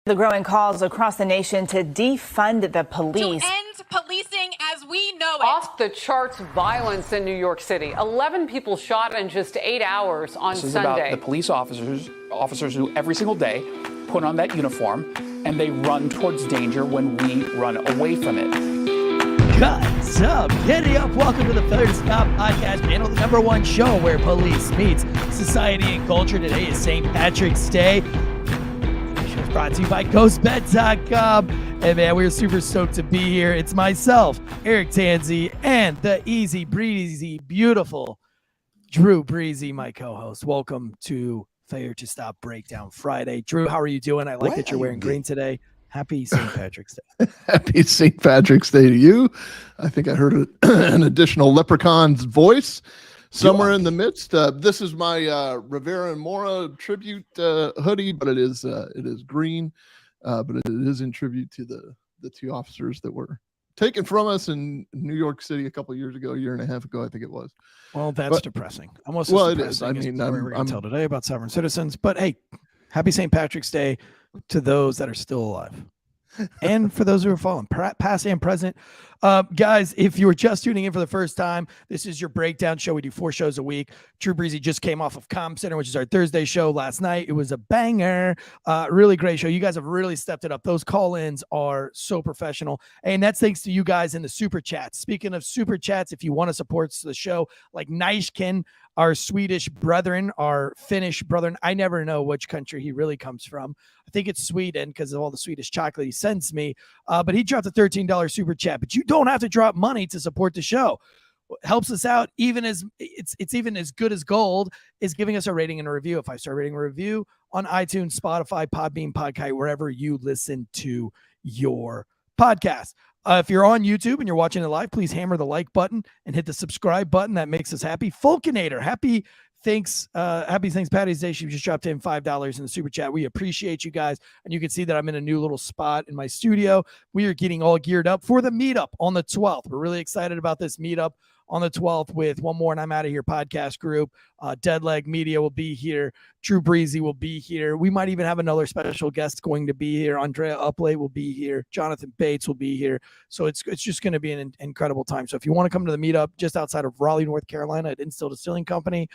The growing calls across the nation to defund the police. To end policing as we know it. Off the charts violence in New York City. 11 people shot in just 8 hours on Sunday. This is about the police officers who every single day put on that uniform and they run towards danger when we run away from it. What's up? Giddy up. Welcome to the Failure to Stop podcast, channel, the #1 show where police meets society and culture. Today is St. Patrick's Day. The show's brought to you by GhostBed.com. And man, we're super stoked to be here. It's myself, Eric Tansey, and the easy, breezy, beautiful Drew Breasy, my co-host. Welcome to Failure to Stop Breakdown Friday. Drew, how are you doing? I like that you're wearing green today. Happy St. Patrick's Day. Happy St. Patrick's Day to you. I think I heard an additional leprechaun's voice somewhere in the midst. This is my Rivera and Mora tribute hoodie, but it is green. But it is in tribute to the two officers that were taken from us in New York City a couple of years ago, a year and a half ago, I think it was. Well, that's depressing. Almost well, as it is. I mean, we're going to tell today about sovereign citizens. But hey, happy St. Patrick's Day to those that are still alive. And for those who are fallen, past and present. Guys, if you were just tuning in for the first time, this is your breakdown show. We do 4 shows a week. Drew Breasy just came off of Com Center, which is our Thursday show last night. It was a banger. Really great show. You guys have really stepped it up. Those call-ins are so professional. And that's thanks to you guys in the super chats. Speaking of super chats, if you want to support the show, like Naishkin, our Swedish brethren, our Finnish brethren, I never know which country he really comes from. I think it's Sweden because of all the Swedish chocolate he sends me. But he dropped a $13 super chat. But you don't have to drop money to support the show. What helps us out, even as it's even as good as gold, is giving us a rating and a review. A 5-star rating and review on iTunes, Spotify, Podbean, Podcast, wherever you listen to your podcast. If you're on YouTube and you're watching it live, please hammer the like button and hit the subscribe button. That makes us happy. Fulkinator, happy St. Patty's Day. She just dropped in $5 in the super chat. We appreciate you guys. And you can see that I'm in a new little spot in my studio. We are getting all geared up for the meetup on the 12th. We're really excited about this meetup on the 12th with One More and I'm Out of Here podcast group. Deadleg Media will be here. Drew Breasy will be here. We might even have another special guest going to be here. Andrea Upley will be here. Jonathan Bates will be here. So it's just going to be an incredible time. So if you want to come to the meetup just outside of Raleigh, North Carolina at Instill Distilling Company,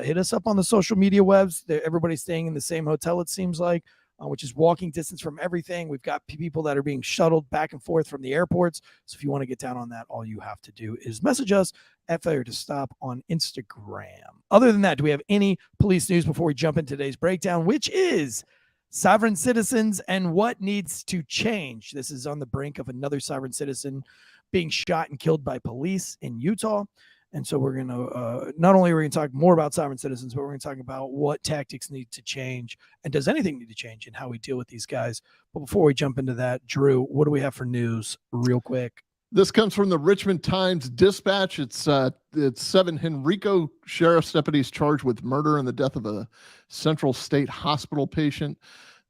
hit us up on the social media webs. Everybody's staying in the same hotel, it seems like, which is walking distance from everything. We've got people that are being shuttled back and forth from the airports. So if you want to get down on that, all you have to do is message us at Failure to Stop on Instagram. Other than that, do we have any police news before we jump into today's breakdown, which is sovereign citizens and what needs to change? This is on the brink of another sovereign citizen being shot and killed by police in Utah. And so we're going to, not only are we going to talk more about sovereign citizens, but we're going to talk about what tactics need to change and does anything need to change in how we deal with these guys. But before we jump into that, Drew, what do we have for news real quick? This comes from the Richmond Times Dispatch. It's 7 Henrico sheriff's deputies charged with murder and the death of a Central State Hospital patient.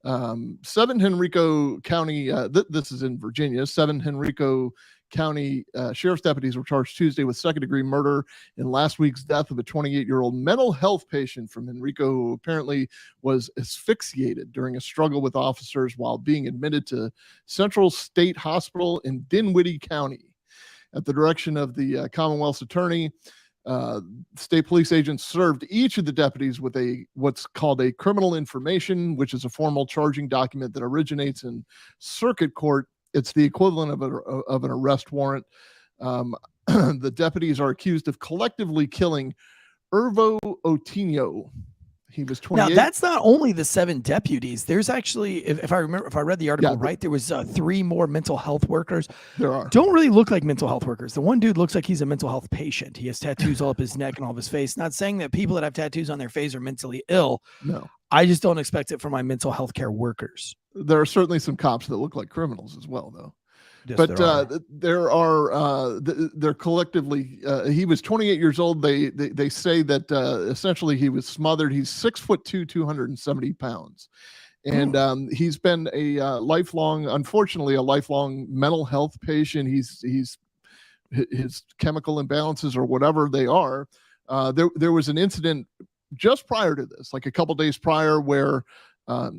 7 Henrico County, this is in Virginia, 7 Henrico County sheriff's deputies were charged Tuesday with second-degree murder in last week's death of a 28-year-old mental health patient from Henrico who apparently was asphyxiated during a struggle with officers while being admitted to Central State Hospital in Dinwiddie County. At the direction of the Commonwealth's attorney, state police agents served each of the deputies with what's called a criminal information, which is a formal charging document that originates in circuit court. It's the equivalent of an arrest warrant. The deputies are accused of collectively killing Irvo Otieno. He was 28. Now, that's not only the 7 deputies. There's actually, if I read the article right, there was 3 more mental health workers. There are. Don't really look like mental health workers. The one dude looks like he's a mental health patient. He has tattoos all up his neck and all of his face. Not saying that people that have tattoos on their face are mentally ill. No. I just don't expect it from my mental health care workers. There are certainly some cops that look like criminals as well, though. Yes, but they're collectively, he was 28 years old. They say that essentially he was smothered. He's 6'2", 270 pounds. And he's been unfortunately a lifelong mental health patient. His chemical imbalances or whatever they are. There was an incident just prior to this, like a couple days prior, where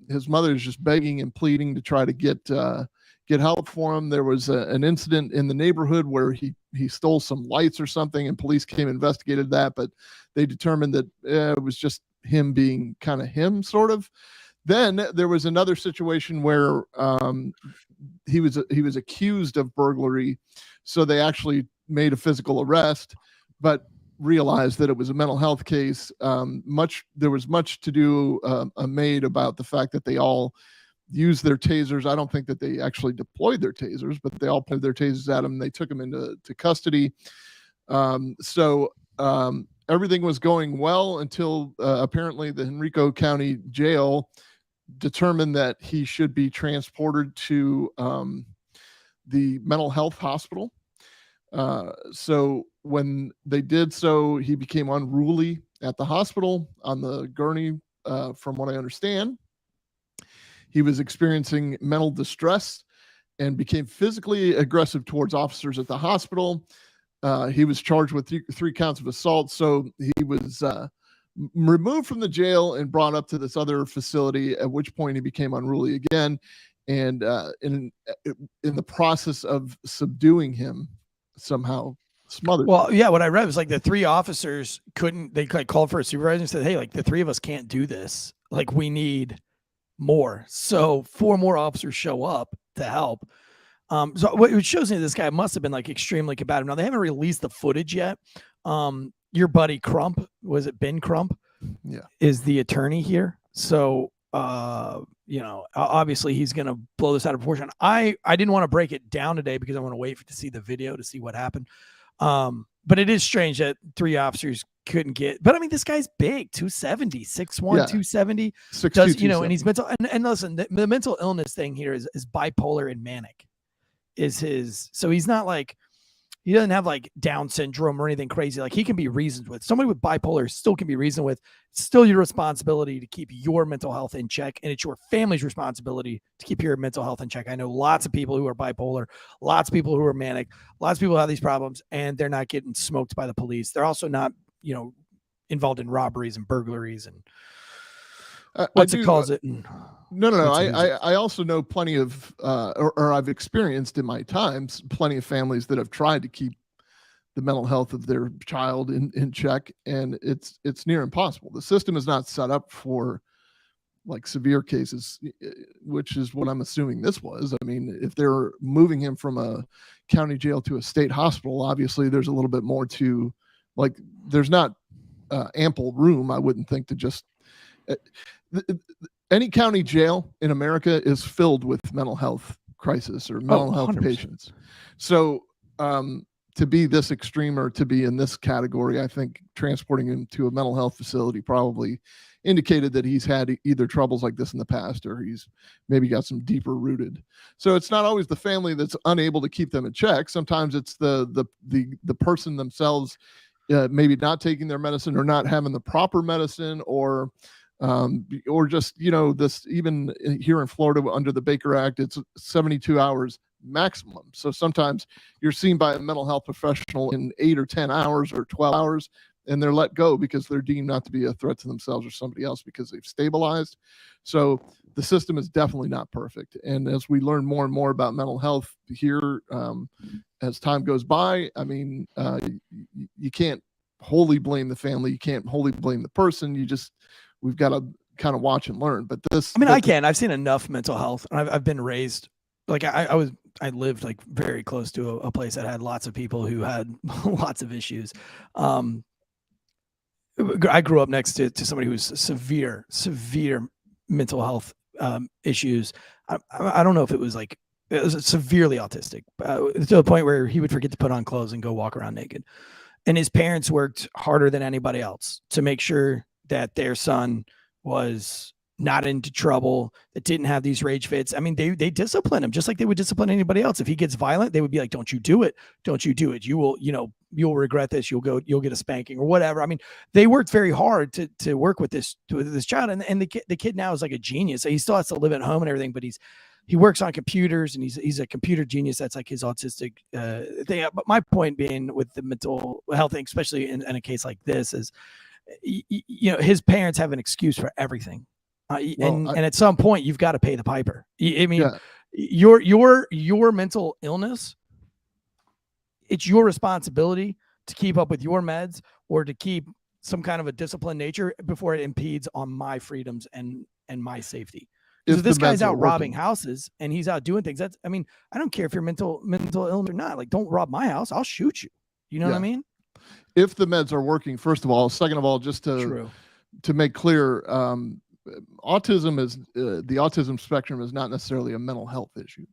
His mother is just begging and pleading to try to get help for him. There was an incident in the neighborhood where he stole some lights or something, and police came and investigated that, but they determined that it was just him being kind of him, sort of. Then there was another situation where he was accused of burglary, so they actually made a physical arrest, but realized that it was a mental health case. There was much to do made about the fact that they all used their tasers. I don't think that they actually deployed their tasers, but they all pointed their tasers at him. And they took him into custody. So everything was going well until apparently the Henrico County Jail determined that he should be transported to the mental health hospital. So when they did so, he became unruly at the hospital on the gurney, from what I understand. He was experiencing mental distress and became physically aggressive towards officers at the hospital. He was charged with three counts of assault. So he was removed from the jail and brought up to this other facility, at which point he became unruly again. And in the process of subduing him, somehow smothered. Well, yeah, what I read was like the three officers they called for a supervisor and said, hey, like the three of us can't do this. Like we need more. So 4 more officers show up to help. So what it shows me, this guy must have been like extremely combative. Now they haven't released the footage yet. Your buddy Crump, was it Ben Crump? Yeah, is the attorney here. So obviously he's going to blow this out of proportion. I didn't want to break it down today because I want to wait to see the video to see what happened. But it is strange that 3 officers couldn't get, but I mean, this guy's big, 270, 6'1", 270, does, and he's mental. And listen, the mental illness thing here is bipolar and manic is his. So he's not like, he doesn't have like Down syndrome or anything crazy. Like he can be reasoned with. Somebody with bipolar still can be reasoned with. It's still your responsibility to keep your mental health in check. And it's your family's responsibility to keep your mental health in check. I know lots of people who are bipolar, lots of people who are manic, lots of people have these problems, and they're not getting smoked by the police. They're also not, involved in robberies and burglaries and No. I also know plenty of, or I've experienced in my times, plenty of families that have tried to keep the mental health of their child in check, and it's near impossible. The system is not set up for like severe cases, which is what I'm assuming this was. I mean, if they're moving him from a county jail to a state hospital, obviously there's a little bit more to, like, there's not ample room, I wouldn't think, to just any county jail in America is filled with mental health crisis or mental health 100%. patients. So to be this extreme or to be in this category, I think transporting him to a mental health facility probably indicated that he's had either troubles like this in the past, or he's maybe got some deeper rooted. So it's not always the family that's unable to keep them in check. Sometimes it's the person themselves, maybe not taking their medicine or not having the proper medicine, or just, this, even here in Florida under the Baker Act, it's 72 hours maximum. So sometimes you're seen by a mental health professional in 8 or 10 hours or 12 hours, and they're let go because they're deemed not to be a threat to themselves or somebody else because they've stabilized. So the system is definitely not perfect. And as we learn more and more about mental health here, as time goes by, I mean, you can't wholly blame the family. You can't wholly blame the person. We've got to kind of watch and learn. But I've seen enough mental health, and I've been raised, like I lived like very close to a place that had lots of people who had lots of issues. I grew up next to somebody who's severe mental health issues. I don't know if it was severely autistic, to the point where he would forget to put on clothes and go walk around naked. And his parents worked harder than anybody else to make sure that their son was not into trouble, that didn't have these rage fits. I mean, they discipline him just like they would discipline anybody else. If he gets violent, they would be like, don't you do it. Don't you do it. You will, you'll regret this. You'll get a spanking or whatever. I mean, they worked very hard to work with this child. And the kid now is like a genius. He still has to live at home and everything, but he works on computers, and he's a computer genius. That's like his autistic thing. But my point being with the mental health thing, especially in a case like this, is, his parents have an excuse for everything. And at some point you've got to pay the piper. I mean, Yeah. your mental illness, it's your responsibility to keep up with your meds or to keep some kind of a disciplined nature before it impedes on my freedoms and my safety. If this guy's out robbing houses and he's out doing things, I mean, I don't care if you're mental illness or not. Like, don't rob my house. I'll shoot you. You know what I mean? If the meds are working, first of all. Second of all, just to make clear, autism is the autism spectrum is not necessarily a mental health issue.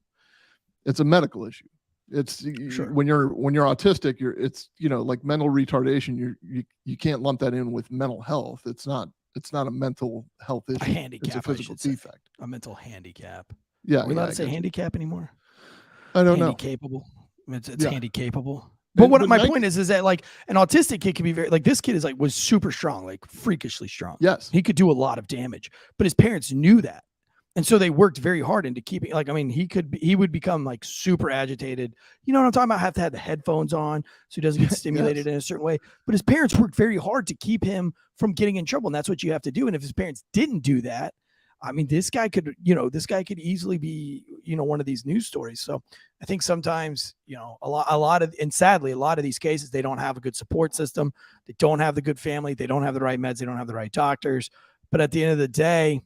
It's a medical issue. It's when you're autistic, it's like mental retardation. You can't lump that in with mental health. It's not a mental health issue. A handicap. It's a physical defect. A mental handicap. Yeah. Are we allowed to say handicap anymore? I don't know. Handicapable. It's handicapable. But my point is that like an autistic kid can be very, like, this kid is was super strong, like freakishly strong. Yes. He could do a lot of damage, but his parents knew that. And so they worked very hard into keeping, like, I mean, he would become like super agitated. You know what I'm talking about? Have to have the headphones on so he doesn't get stimulated in a certain way. But his parents worked very hard to keep him from getting in trouble. And that's what you have to do. And if his parents didn't do that, I mean, this guy could easily be, one of these news stories. So I think sometimes, a lot of, and sadly, a lot of these cases, they don't have a good support system. They don't have the good family. They don't have the right meds. They don't have the right doctors. But at the end of the day,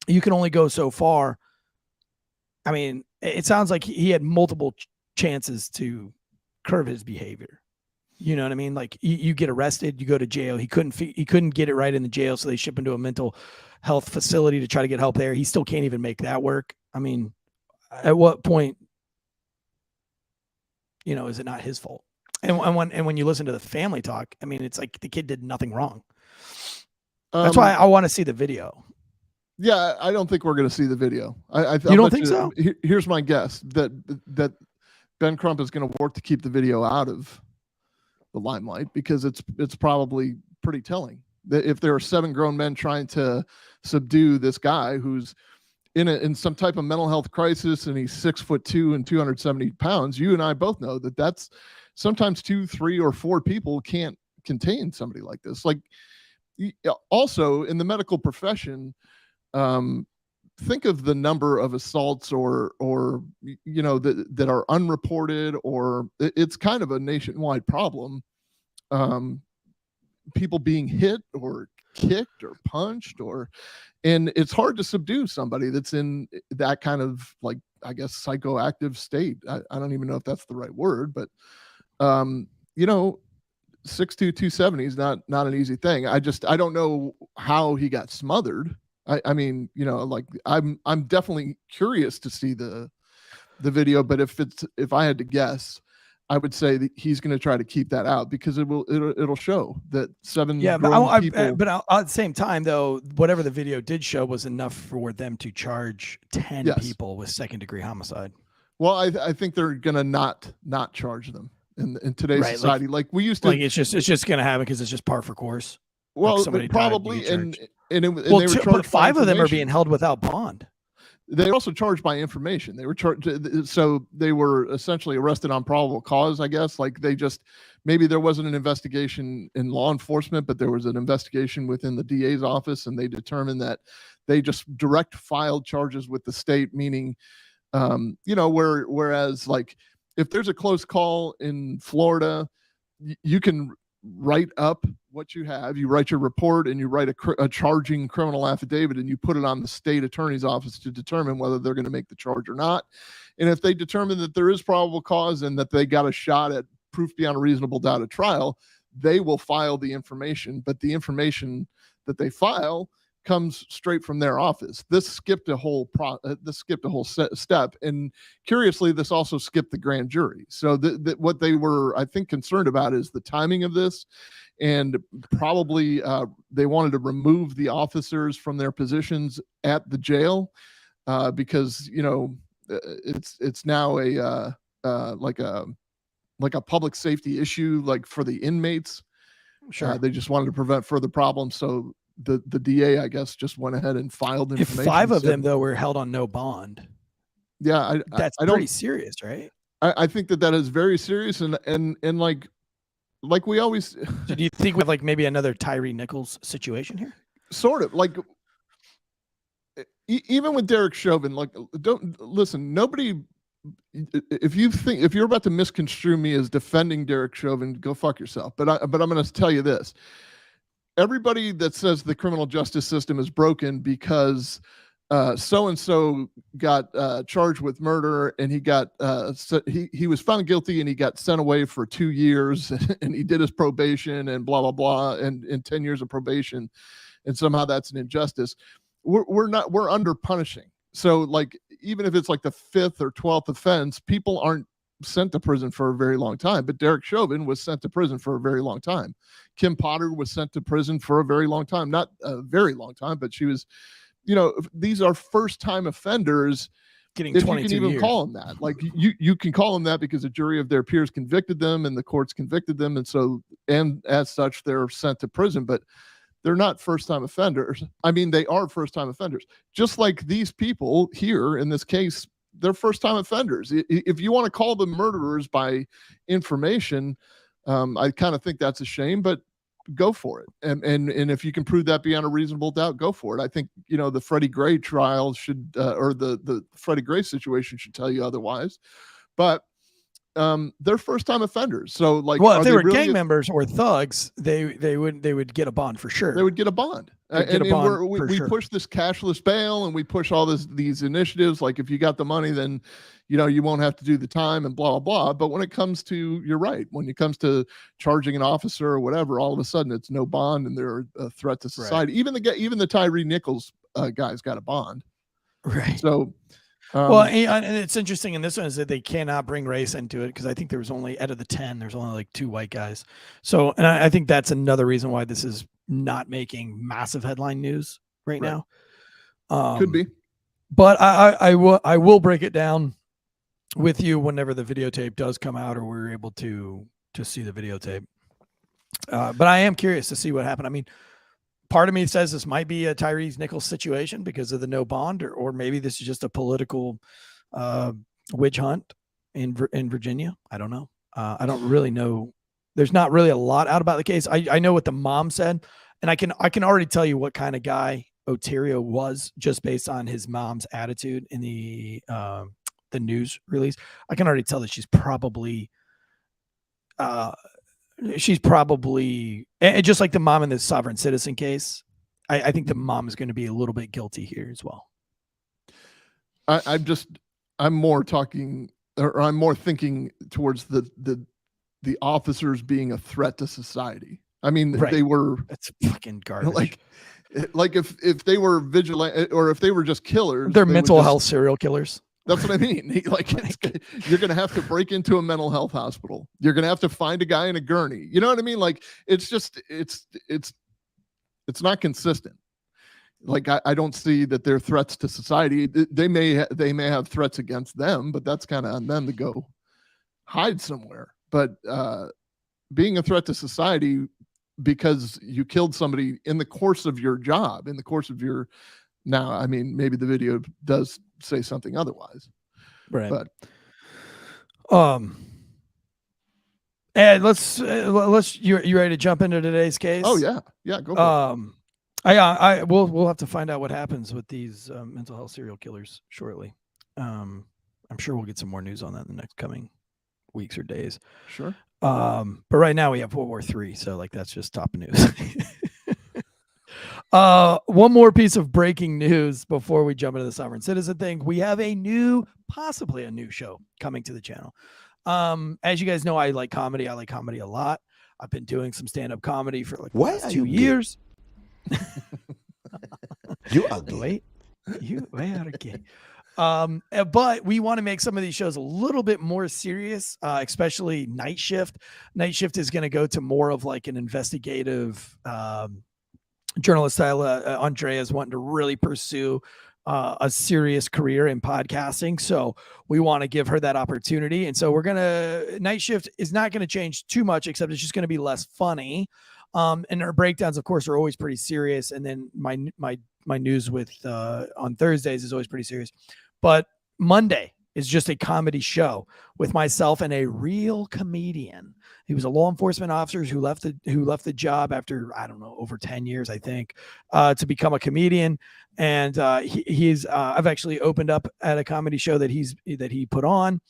you can only go so far. I mean, it sounds like he had multiple chances to curb his behavior. You know what I mean? Like, you get arrested, you go to jail. He couldn't get it right in the jail, so they ship him to a mental health facility to try to get help there. He still can't even make that work. I mean, at what point, is it not his fault? And when you listen to the family talk, I mean, it's like the kid did nothing wrong. That's why I want to see the video. Yeah, I don't think we're going to see the video. You don't think so? Here's my guess that Ben Crump is going to work to keep the video out of the limelight because it's probably pretty telling. That if there are 7 grown men trying to subdue this guy who's in some type of mental health crisis and he's 6'2" and 270 pounds, you and I both know that's sometimes 2, 3, or 4 people can't contain somebody like this. Like, also in the medical profession, think of the number of assaults or that are unreported, or it's kind of a nationwide problem. People being hit or kicked or punched, and it's hard to subdue somebody that's in that kind of, like, I guess, psychoactive state. I don't even know if that's the right word, but 6'2", 270 is not an easy thing. I don't know how he got smothered. I mean, like, I'm definitely curious to see the video, but if I had to guess, I would say that he's going to try to keep that out because it'll show that 7 people. But at the same time, though, whatever the video did show was enough for them to charge 10 people with second-degree homicide. Well, I think they're going to not charge them in today's society. Like we used to. Like, it's just going to happen because it's just par for course. Well, like probably, and they were charged. But 5 of them are being held without bond. They also charged by information. They were charged, so they were essentially arrested on probable cause, I guess. Like, maybe there wasn't an investigation in law enforcement, but there was an investigation within the DA's office, and they determined that they just direct filed charges with the state, meaning, whereas, like, if there's a close call in Florida, you can write up what you have. You write your report and you write a charging criminal affidavit, and you put it on the state attorney's office to determine whether they're going to make the charge or not. And if they determine that there is probable cause and that they got a shot at proof beyond a reasonable doubt at trial, they will file the information. But the information that they file comes straight from their office. This skipped a whole step, and curiously, this also skipped the grand jury. So what they were, I think, concerned about is the timing of this, and probably they wanted to remove the officers from their positions at the jail because it's now like a public safety issue, like for the inmates. Sure, they just wanted to prevent further problems, so the DA, I guess, just went ahead and filed information. If 5 of them, though, were held on no bond, that's pretty serious, right? I think that is very serious, and like we always. So do you think with, like, maybe another Tyree Nichols situation here? Sort of, like, even with Derek Chauvin, like, don't listen. Nobody, if you're about to misconstrue me as defending Derek Chauvin, go fuck yourself. But I'm going to tell you this: everybody that says the criminal justice system is broken because so and so got charged with murder and he was found guilty and he got sent away for 2 years and he did his probation and blah blah blah and 10 years of probation, and somehow that's an injustice. We're under punishing. So like, even if it's like the 5th or 12th offense, people aren't sent to prison for a very long time. But Derek Chauvin was sent to prison for a very long time. Kim Potter was sent to prison for a very long time. Not a very long time, but she was, these are first time offenders. Getting if 22 you can even years. call them that. Like you can call them that because a jury of their peers convicted them and the courts convicted them. And as such, they're sent to prison. But they're not first-time offenders. I mean, they are first-time offenders. Just like these people here in this case, they're first-time offenders. If you want to call them murderers by information, I kind of think that's a shame, but go for it. And if you can prove that beyond a reasonable doubt, go for it. I think, the Freddie Gray trial should, or the Freddie Gray situation should tell you otherwise. But they're first-time offenders. So like, well, if they were really gang members or thugs, they would get a bond for sure. They would get a bond. We push this cashless bail and we push all these initiatives. Like, if you got the money, then you won't have to do the time and blah blah blah. But when it comes to, you're right, when it comes to charging an officer or whatever, all of a sudden it's no bond and they're a threat to society. Right. Even the Tyree Nichols guy's got a bond. Right. So. Well, and it's interesting in this one is that they cannot bring race into it, because I think there was only, out of the 10, there's only like 2 white guys. So, and I think that's another reason why this is not making massive headline news right now. Could be. But I will break it down with you whenever the videotape does come out, or we're able to see the videotape. But I am curious to see what happened. I mean, part of me says this might be a Tyrese Nichols situation because of the no bond, or maybe this is just a political witch hunt in Virginia. I don't know. I don't really know. There's not really a lot out about the case. I know what the mom said, and I can already tell you what kind of guy Otieno was just based on his mom's attitude in the news release. I can already tell that she's probably and just like the mom in the sovereign citizen case, I think the mom is going to be a little bit guilty here as well. I'm more talking, or I'm more thinking towards the officers being a threat to society. I mean, right. That's fucking garbage. Like if they were vigilant, or if they were just killers, they're mental health serial killers. That's what I mean. You're going to have to break into a mental health hospital. You're going to have to find a guy in a gurney. You know what I mean? Like, it's just, it's not consistent. Like, I don't see that they're threats to society. They may have threats against them, but that's kind of on them to go hide somewhere. But being a threat to society because you killed somebody in the course of your job, in the course of your, now, I mean, maybe the video does say something otherwise, right? But and let's you ready to jump into today's case? Oh yeah, go for it. We'll have to find out what happens with these mental health serial killers shortly. I'm sure we'll get some more news on that in the next coming weeks or days. Sure. But right now we have World War III, so like that's just top news. One more piece of breaking news before we jump into the sovereign citizen thing. We have possibly a new show coming to the channel. As you guys know, I like comedy. I like comedy a lot. I've been doing some stand-up comedy for like the last 2 years. You ugly. You are gay. But we want to make some of these shows a little bit more serious, especially Night Shift. Night Shift is going to go to more of like an investigative journalist style. Andrea is wanting to really pursue a serious career in podcasting, so we want to give her that opportunity. And so Night Shift is not going to change too much, except it's just going to be less funny. And our breakdowns, of course, are always pretty serious. And then my news with on Thursdays is always pretty serious. But Monday, is just a comedy show with myself and a real comedian. He was a law enforcement officer who left the job after, I don't know, over 10 years, I think, to become a comedian. And I've actually opened up at a comedy show that he put on.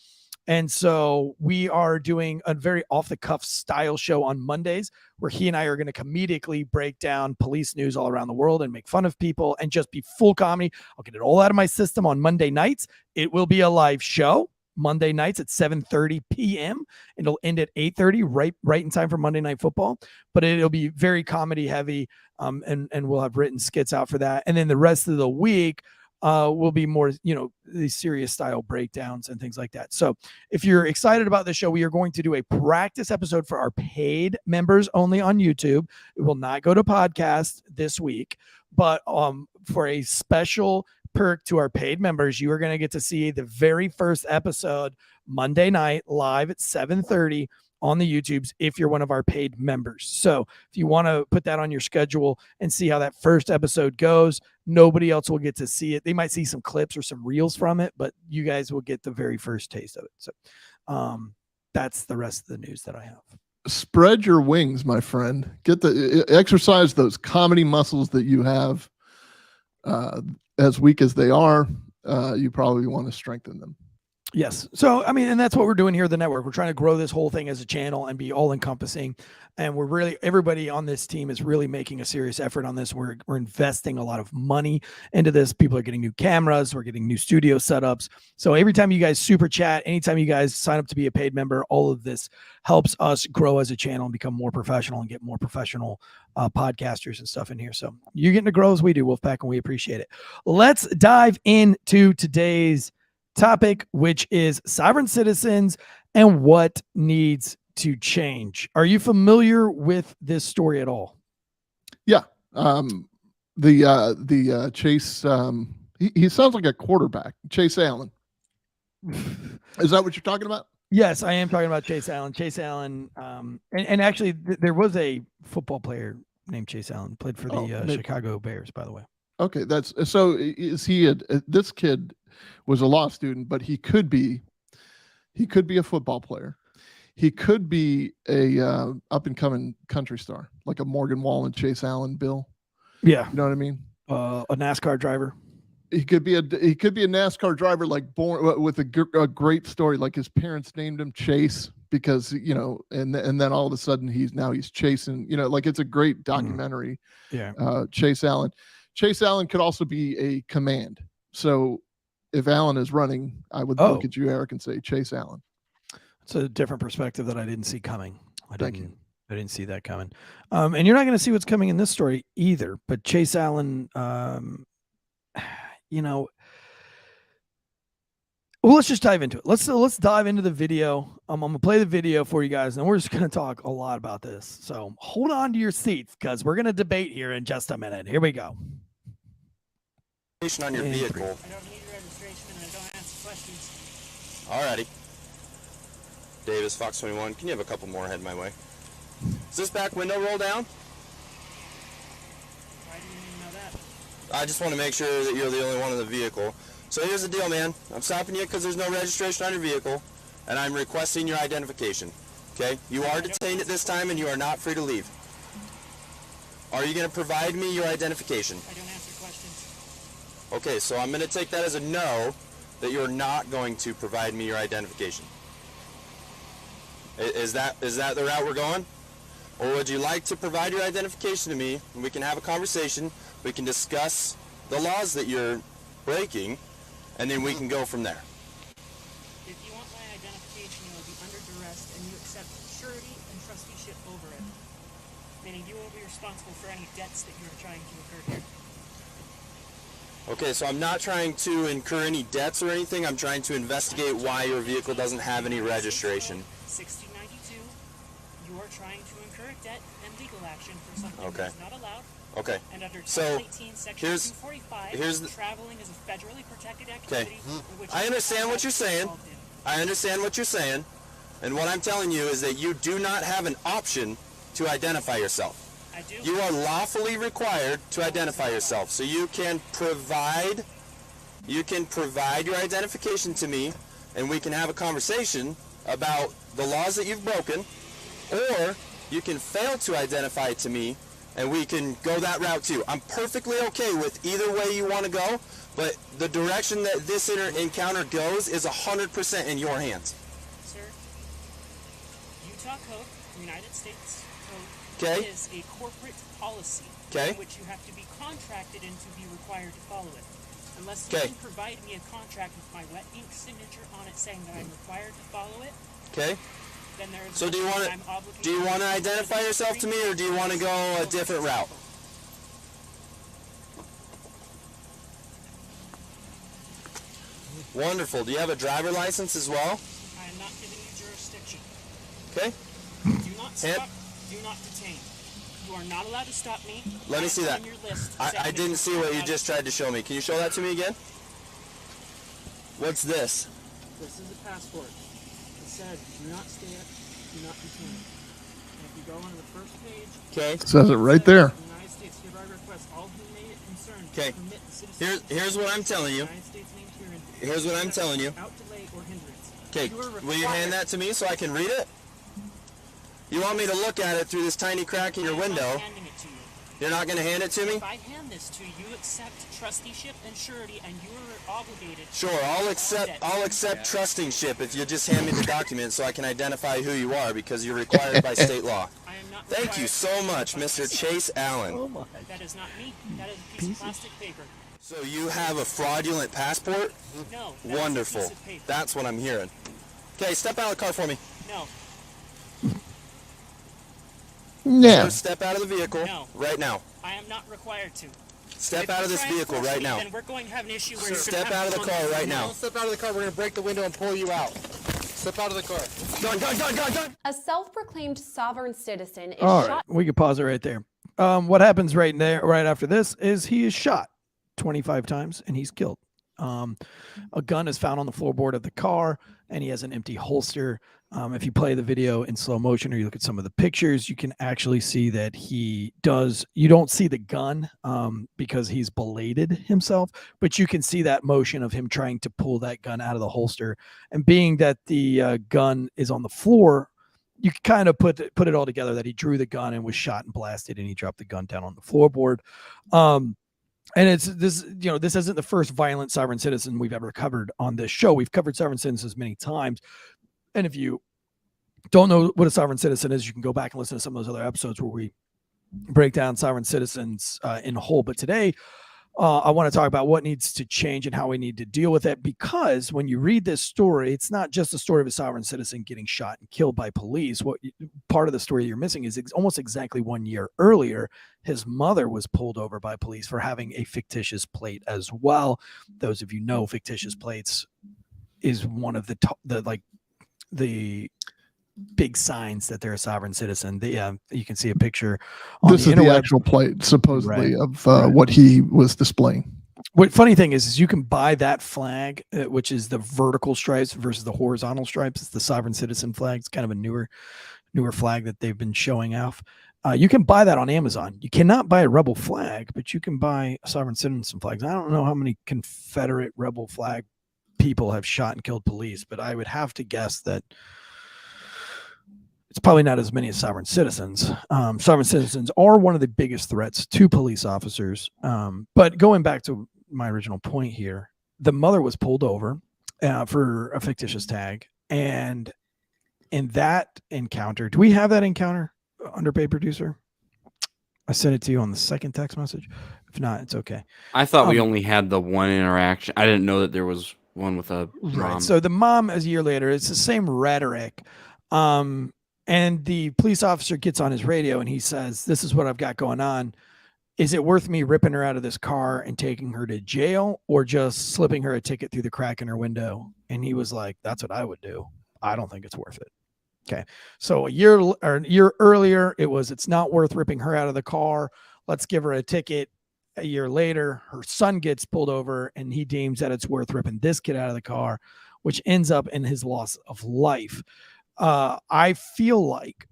And so we are doing a very off-the-cuff style show on Mondays where he and I are going to comedically break down police news all around the world and make fun of people and just be full comedy. I'll get it all out of my system on Monday nights. It will be a live show Monday nights at 7:30 p.m. It'll end at 8:30, right in time for Monday Night Football. But it'll be very comedy heavy, and we'll have written skits out for that. And then the rest of the week will be more, these serious style breakdowns and things like that. So if you're excited about the show, we are going to do a practice episode for our paid members only on YouTube. It will not go to podcast this week, but for a special perk to our paid members, you are going to get to see the very first episode Monday night live at 7:30 on the YouTubes if you're one of our paid members. So if you want to put that on your schedule and see how that first episode goes, nobody else will get to see it. They might see some clips or some reels from it, but you guys will get the very first taste of it. So that's the rest of the news that I have. Spread your wings, my friend. Exercise those comedy muscles that you have. As weak as they are, you probably want to strengthen them. Yes. So, and that's what we're doing here at the network. We're trying to grow this whole thing as a channel and be all encompassing. And everybody on this team is really making a serious effort on this. We're investing a lot of money into this. People are getting new cameras. We're getting new studio setups. So every time you guys super chat, anytime you guys sign up to be a paid member, all of this helps us grow as a channel and become more professional and get more professional podcasters and stuff in here. So you're getting to grow as we do, Wolfpack, and we appreciate it. Let's dive into today's topic, which is sovereign citizens and what needs to change. Are you familiar with this story at all? Yeah. The Chase, he sounds like a quarterback, Chase Allen. Is that what you're talking about? Yes, I am talking about Chase Allen. Chase Allen, and actually there was a football player named Chase Allen, played for the Chicago Bears, by the way. Okay, so is he this kid was a law student, but he could be a football player. He could be a up and coming country star, like a Morgan Wallen, Chase Allen, Bill. Yeah, you know what I mean. A NASCAR driver. He could be a NASCAR driver, like born with a great story, like his parents named him Chase because and then all of a sudden he's chasing, like it's a great documentary. Yeah, Chase Allen. Chase Allen could also be a command. So if Allen is running, I would look at you, Eric, and say Chase Allen. It's a different perspective that I didn't see coming. I didn't see that coming. And you're not going to see what's coming in this story either. But Chase Allen, well, let's just dive into it. Let's dive into the video. I'm going to play the video for you guys, and we're just going to talk a lot about this. So hold on to your seats because we're going to debate here in just a minute. Here we go. On your vehicle. I don't need your registration and I don't answer questions. Alrighty. Davis, Fox 21, can you have a couple more heading my way? Is this back window roll down? Why do you need to know that? I just want to make sure that you're the only one in the vehicle. So here's the deal, man. I'm stopping you because there's no registration on your vehicle, and I'm requesting your identification. Okay? You are detained at this time, and you are not free to leave. Are you going to provide me your identification? I don't answer questions. Okay, so I'm going to take that as a no, that you're not going to provide me your identification. Is that the route we're going? Or would you like to provide your identification to me, and we can have a conversation, we can discuss the laws that you're breaking, and then we can go from there. If you want my identification, you will be under duress, and you accept surety and trusteeship over it. Meaning you will be responsible for any debts that you are trying to incur here. Okay, so I'm not trying to incur any debts or anything. I'm trying to investigate why your vehicle doesn't have any registration. 1692, you are trying to incur a debt and legal action for something that is not allowed. Okay. And under So, Title 18, Section 245, traveling is a federally protected activity. Okay. I understand what you're saying. I understand what you're saying. And what I'm telling you is that you do not have an option to identify yourself. I do. You are lawfully required to identify yourself. So you can provide your identification to me and we can have a conversation about the laws that you've broken, or you can fail to identify it to me and we can go that route too. I'm perfectly okay with either way you want to go, but the direction that this encounter goes is 100% in your hands. Sir, Utah Code, United States Code, Okay. is a corporate policy Okay. in which you have to be contracted and to be required to follow it. Unless you Okay. can provide me a contract with my wet ink signature on it saying that I'm required to follow it, Okay. then there is So no do you way want I'm obligated to to identify yourself to me, or do you want to go a different route? Wonderful. Do you have a driver license as well? I am not giving you jurisdiction. Okay. Do not stop. Do not detain. You are not allowed to stop me. Let me see that. On your list I saying didn't that see you're what you allowed just to- tried to show me. Can you show that to me again? What's this? This is a passport. It says, do not stay up, do not detain. And if you go on the first page, Okay. Says it right there. the United States hereby requests all who may it concern Okay. to permit the citizens Here's what I'm telling you. of the United States named herein Here's what I'm telling you. without delay or hindrance. Okay. You are Will you hand that to me so I can read it? You want me to look at it through this tiny crack in your I am not window? handing it to you. You're not going to hand it to me? If I hand this to you, you accept trusteeship and surety, and you are obligated. Sure, I'll accept trustingship if you just hand me the document so I can identify who you are, because you're required by state law. I am not Thank you required so to much, identify Mr. myself. Chase Allen. That is not me. That is a piece of plastic paper. So you have a fraudulent passport? No. that is a Wonderful. piece of paper. That's what I'm hearing. Okay, step out of the car for me. No. Yeah. So step out of the vehicle No. right now. I am not required to. Step If out you of this try and vehicle force right me, now. Then we're going to have an issue where you're Step gonna have out of to the go car on- right now. Step out of the car. We're going to break the window and pull you out. Step out of the car. Gun. A self-proclaimed sovereign citizen is All shot. right, we can pause it right there. What happens right after this is he is shot 25 times and he's killed. A gun is found on the floorboard of the car and he has an empty holster. If you play the video in slow motion or you look at some of the pictures, you can actually see that you don't see the gun because he's beladed himself, but you can see that motion of him trying to pull that gun out of the holster. And being that the gun is on the floor, you can kind of put it all together that he drew the gun and was shot and blasted and he dropped the gun down on the floorboard. And this isn't the first violent sovereign citizen we've ever covered on this show. We've covered sovereign citizens many times. And if you don't know what a sovereign citizen is, you can go back and listen to some of those other episodes where we break down sovereign citizens in whole. But today, I want to talk about what needs to change and how we need to deal with it, because when you read this story, it's not just the story of a sovereign citizen getting shot and killed by police. Part of the story you're missing is almost exactly 1 year earlier, his mother was pulled over by police for having a fictitious plate as well. Those of you know, fictitious plates is one of the big signs that they're a sovereign citizen. You can see a picture on This the is the interwebs. actual plate, supposedly, Right. of Right. what he was displaying. What funny thing is you can buy that flag, which is the vertical stripes versus the horizontal stripes. It's the sovereign citizen flag. It's kind of a newer flag that they've been showing off. You can buy that on Amazon. You cannot buy a rebel flag, but you can buy a sovereign citizen flags. I don't know how many Confederate rebel flag people have shot and killed police, but I would have to guess that it's probably not as many as sovereign citizens. Sovereign citizens are one of the biggest threats to police officers. But going back to my original point here, the mother was pulled over for a fictitious tag. And in that encounter, do we have that encounter, Underpaid Producer? I sent it to you on the second text message. If not, it's okay. I thought we only had the one interaction. I didn't know that there was one with a mom. Right. So the mom, as a year later, it's the same rhetoric. And the police officer gets on his radio and he says, "This is what I've got going on. Is it worth me ripping her out of this car and taking her to jail, or just slipping her a ticket through the crack in her window?" And he was like, "That's what I would do. I don't think it's worth it." Okay. So a year earlier, it's not worth ripping her out of the car. Let's give her a ticket. A year later, her son gets pulled over and he deems that it's worth ripping this kid out of the car, which ends up in his loss of life. I feel like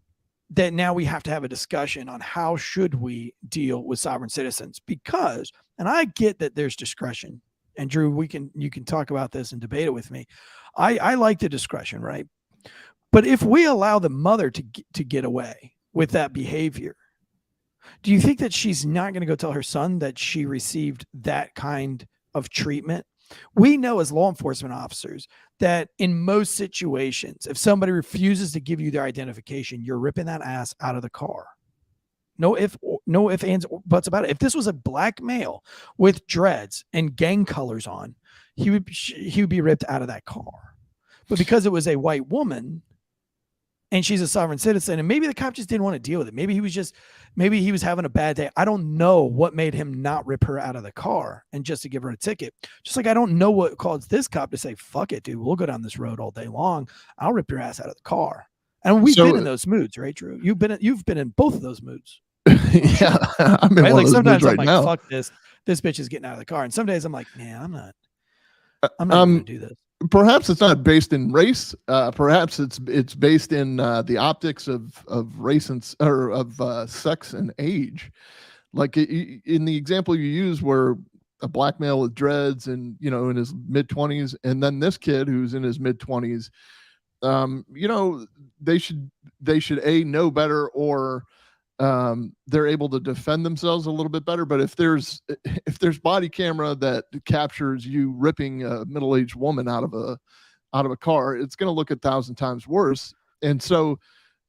that now we have to have a discussion on how should we deal with sovereign citizens, because, and I get that there's discretion, and Drew, you can talk about this and debate it with me. I like the discretion, right? But if we allow the mother to get away with that behavior, do you think that she's not going to go tell her son that she received that kind of treatment? We know as law enforcement officers that in most situations, if somebody refuses to give you their identification, you're ripping that ass out of the car. No ifs, ands, or buts about it. If this was a black male with dreads and gang colors on, he would be ripped out of that car. But because it was a white woman and she's a sovereign citizen, and maybe the cop just didn't want to deal with it. Maybe he was having a bad day. I don't know what made him not rip her out of the car and just to give her a ticket. Just like I don't know what caused this cop to say, fuck it, dude, we'll go down this road all day long. I'll rip your ass out of the car. And we've been in those moods, right, Drew? You've been in both of those moods. Yeah, I'm in right? one Like of those sometimes moods I'm right like, now. fuck this bitch is getting out of the car. And some days I'm like, man, I'm not gonna do this. Perhaps it's not based in race. Perhaps it's based in the optics of race and of sex and age. Like in the example you use, where a black male with dreads and in his mid-20s, and then this kid who's in his mid-20s, they should know better, or they're able to defend themselves a little bit better. But if there's body camera that captures you ripping a middle-aged woman out of a car, it's going to look 1,000 times worse. And so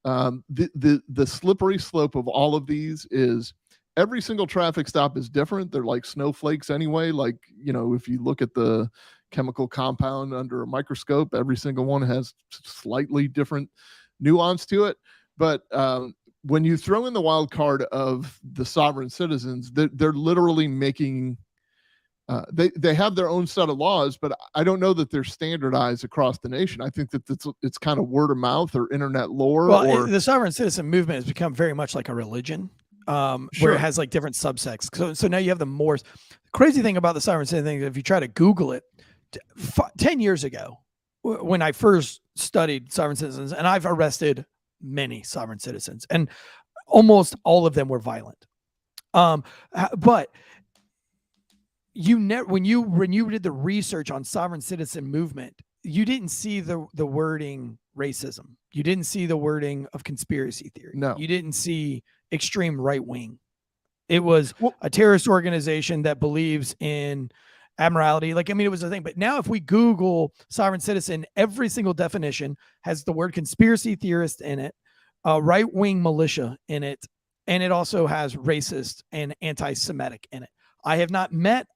the slippery slope of all of these is every single traffic stop is different. They're like snowflakes anyway. Like, if you look at the chemical compound under a microscope, every single one has slightly different nuance to it. But when you throw in the wild card of the sovereign citizens, they're literally making they have their own set of laws, but I don't know that they're standardized across the nation. I think that it's kind of word of mouth or internet lore. Well, the sovereign citizen movement has become very much like a religion, where it has like different subsects. So now you have the Moors. The crazy thing about the sovereign citizen thing, if you try to Google it, 10 years ago, when I first studied sovereign citizens, and I've arrested many sovereign citizens, and almost all of them were violent. But when you did the research on sovereign citizen movement, you didn't see the wording racism. You didn't see the wording of conspiracy theory. No, you didn't see extreme right wing. It was a terrorist organization that believes in admiralty. It was a thing. But now if we Google sovereign citizen, every single definition has the word conspiracy theorist in it, right-wing militia in it, and it also has racist and anti-Semitic in it. I have not met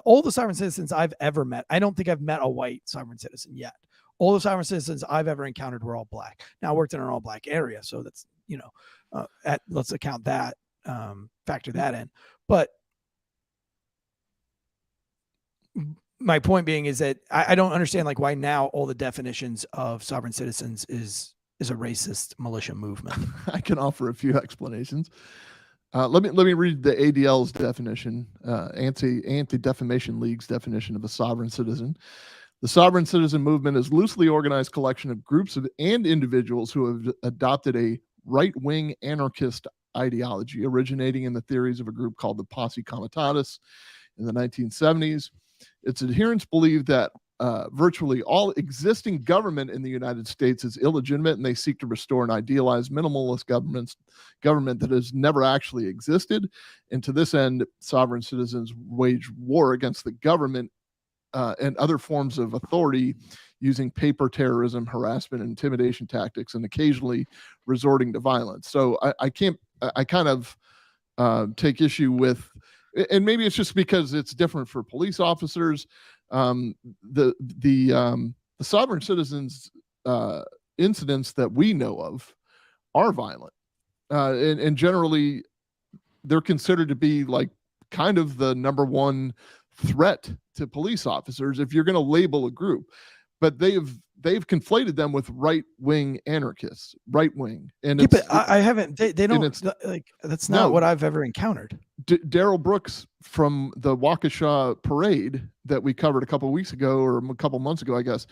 all the sovereign citizens I've ever met. I don't think I've met a white sovereign citizen yet. All the sovereign citizens I've ever encountered were all black. Now I worked in an all black area, so that's, let's account that, factor that in. But my point being is that I don't understand why now all the definitions of sovereign citizens is a racist militia movement. I can offer a few explanations. Let me read the ADL's definition, Anti-Defamation League's definition of a sovereign citizen. The sovereign citizen movement is a loosely organized collection of groups and individuals who have adopted a right-wing anarchist ideology originating in the theories of a group called the Posse Comitatus in the 1970s. Its adherents believe that virtually all existing government in the United States is illegitimate, and they seek to restore an idealized minimalist government that has never actually existed. And to this end, sovereign citizens wage war against the government and other forms of authority using paper terrorism, harassment, and intimidation tactics, and occasionally resorting to violence. So I kind of take issue with, and maybe it's just because it's different for police officers. The sovereign citizens incidents that we know of are violent, and generally they're considered to be kind of the number one threat to police officers if you're going to label a group. But they've conflated them with right-wing anarchists, right-wing. And I haven't. They don't that's not what I've ever encountered. Daryl Brooks from the Waukesha parade that we covered a couple of weeks ago, or a couple months ago, I guess,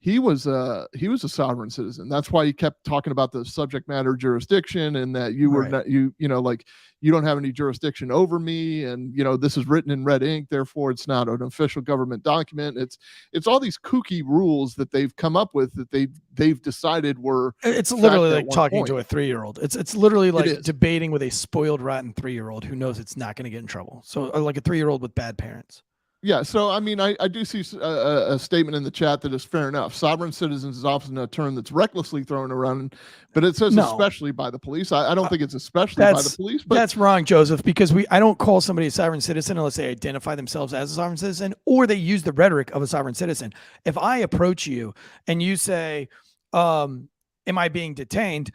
he was a sovereign citizen. That's why he kept talking about the subject matter jurisdiction, and that you were not, like, you don't have any jurisdiction over me, and this is written in red ink, therefore it's not an official government document. It's all these kooky rules that they've come up with that they've decided were. It's literally like talking to a 3-year-old. It's literally like debating with a spoiled, rotten 3-year-old who knows it's not going to get in trouble. So like a 3-year-old with bad parents. Yeah, so I mean, I do see a statement in the chat that is fair enough. Sovereign citizens is often a term that's recklessly thrown around, but it says especially by the police. I don't think it's especially by the police. But that's wrong, Joseph, because I don't call somebody a sovereign citizen unless they identify themselves as a sovereign citizen or they use the rhetoric of a sovereign citizen. If I approach you and you say, am I being detained?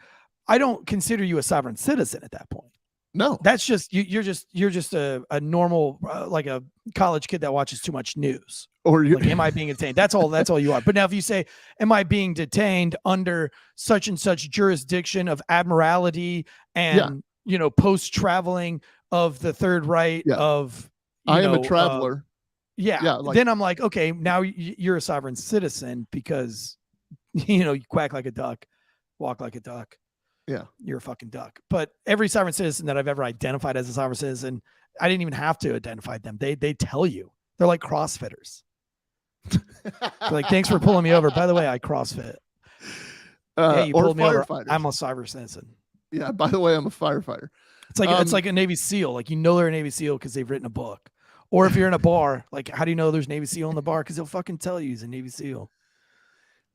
I don't consider you a sovereign citizen at that point. No, that's just you're just a normal like a college kid that watches too much news. Or like, am I being detained? That's all you are. But now if you say, am I being detained under such and such jurisdiction of admiralty and post traveling of the Third Right of I am a traveler. Then I'm like, okay, now you're a sovereign citizen because you quack like a duck, walk like a duck. Yeah, you're a fucking duck. But every sovereign citizen that I've ever identified as a sovereign citizen, I didn't even have to identify them. They tell you. They're like CrossFitters. They're like, thanks for pulling me over. By the way, I CrossFit. Yeah, you pulled me over. I'm a sovereign citizen. Yeah, by the way, I'm a firefighter. It's like a Navy SEAL. Like, they're a Navy SEAL because they've written a book. Or if you're in a bar, like, how do you know there's Navy SEAL in the bar? Because they'll fucking tell you he's a Navy SEAL.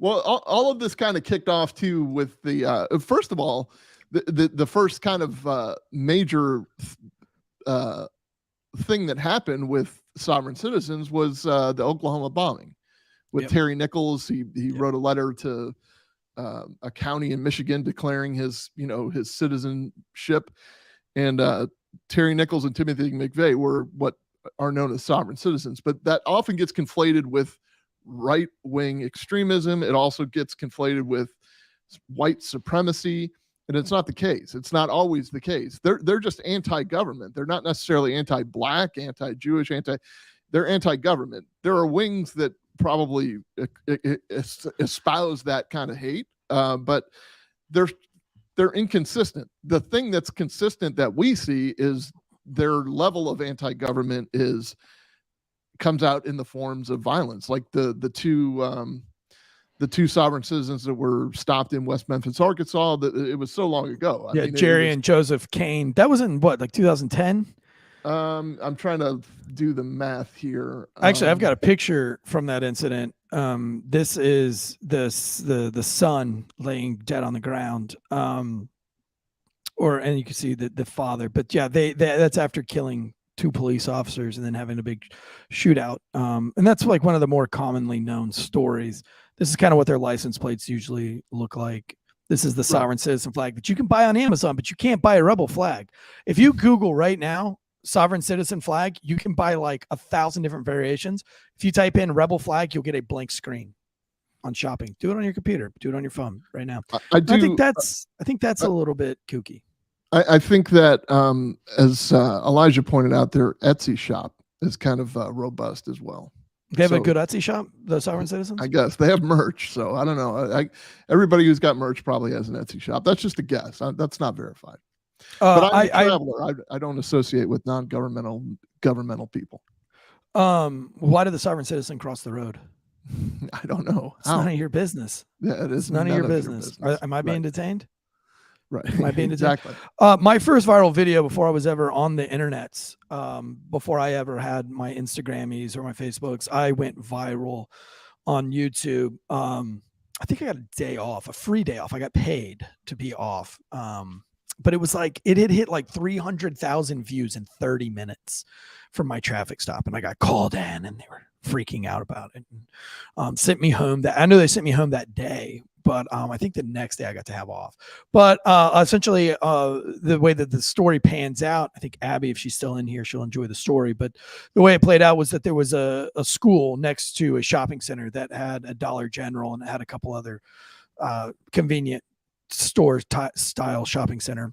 Well, all of this kind of kicked off too with the first of all, the first kind of major thing that happened with sovereign citizens was the Oklahoma bombing with Terry Nichols. He wrote a letter to a county in Michigan declaring his citizenship, and Terry Nichols and Timothy McVeigh were what are known as sovereign citizens. But that often gets conflated with right-wing extremism. It also gets conflated with white supremacy, and it's not the case. It's not always the case. They're just anti-government. They're not necessarily anti-black, anti-Jewish, they're anti-government. There are wings that probably espouse that kind of hate, but they're inconsistent. The thing that's consistent that we see is their level of anti-government comes out in the forms of violence, like the two sovereign citizens that were stopped in West Memphis, Arkansas. It was so long ago. I mean, Jerry and Joseph Kane. That was in what, like 2010? I'm trying to do the math here. Actually, I've got a picture from that incident. This is the son laying dead on the ground. And you can see the father. But yeah, that's after killing 2 police officers and then having a big shootout. And that's like one of the more commonly known stories. This is kind of what their license plates usually look like. This is the sovereign citizen flag that you can buy on Amazon, but you can't buy a rebel flag. If you Google right now, sovereign citizen flag, you can buy like 1,000 different variations. If you type in rebel flag, you'll get a blank screen on shopping. Do it on your computer. Do it on your phone right now. I think that's a little bit kooky. I think that, as Elijah pointed out, their Etsy shop is kind of robust as well. They have a good Etsy shop, the sovereign citizens? I guess. They have merch, so I don't know. Everybody who's got merch probably has an Etsy shop. That's just a guess. That's not verified. But I'm a traveler. I don't associate with governmental people. Why did the sovereign citizen cross the road? I don't know. It's none of your business. Yeah, it is. It's none of your business. Am I being detained? Right. Am I being exactly. My first viral video before I was ever on the internets, before I ever had my Instagrammies or my Facebooks, I went viral on YouTube. I think I got a day off, a free day off. I got paid to be off. But it was like, it had hit like 300,000 views in 30 minutes from my traffic stop. And I got called in and they were freaking out about it. And, sent me home I know they sent me home that day, but I think the next day I got to have off. But essentially, the way that the story pans out, I think Abby, if she's still in here, she'll enjoy the story. But the way it played out was that there was a school next to a shopping center that had a Dollar General and it had a couple other convenient store style shopping center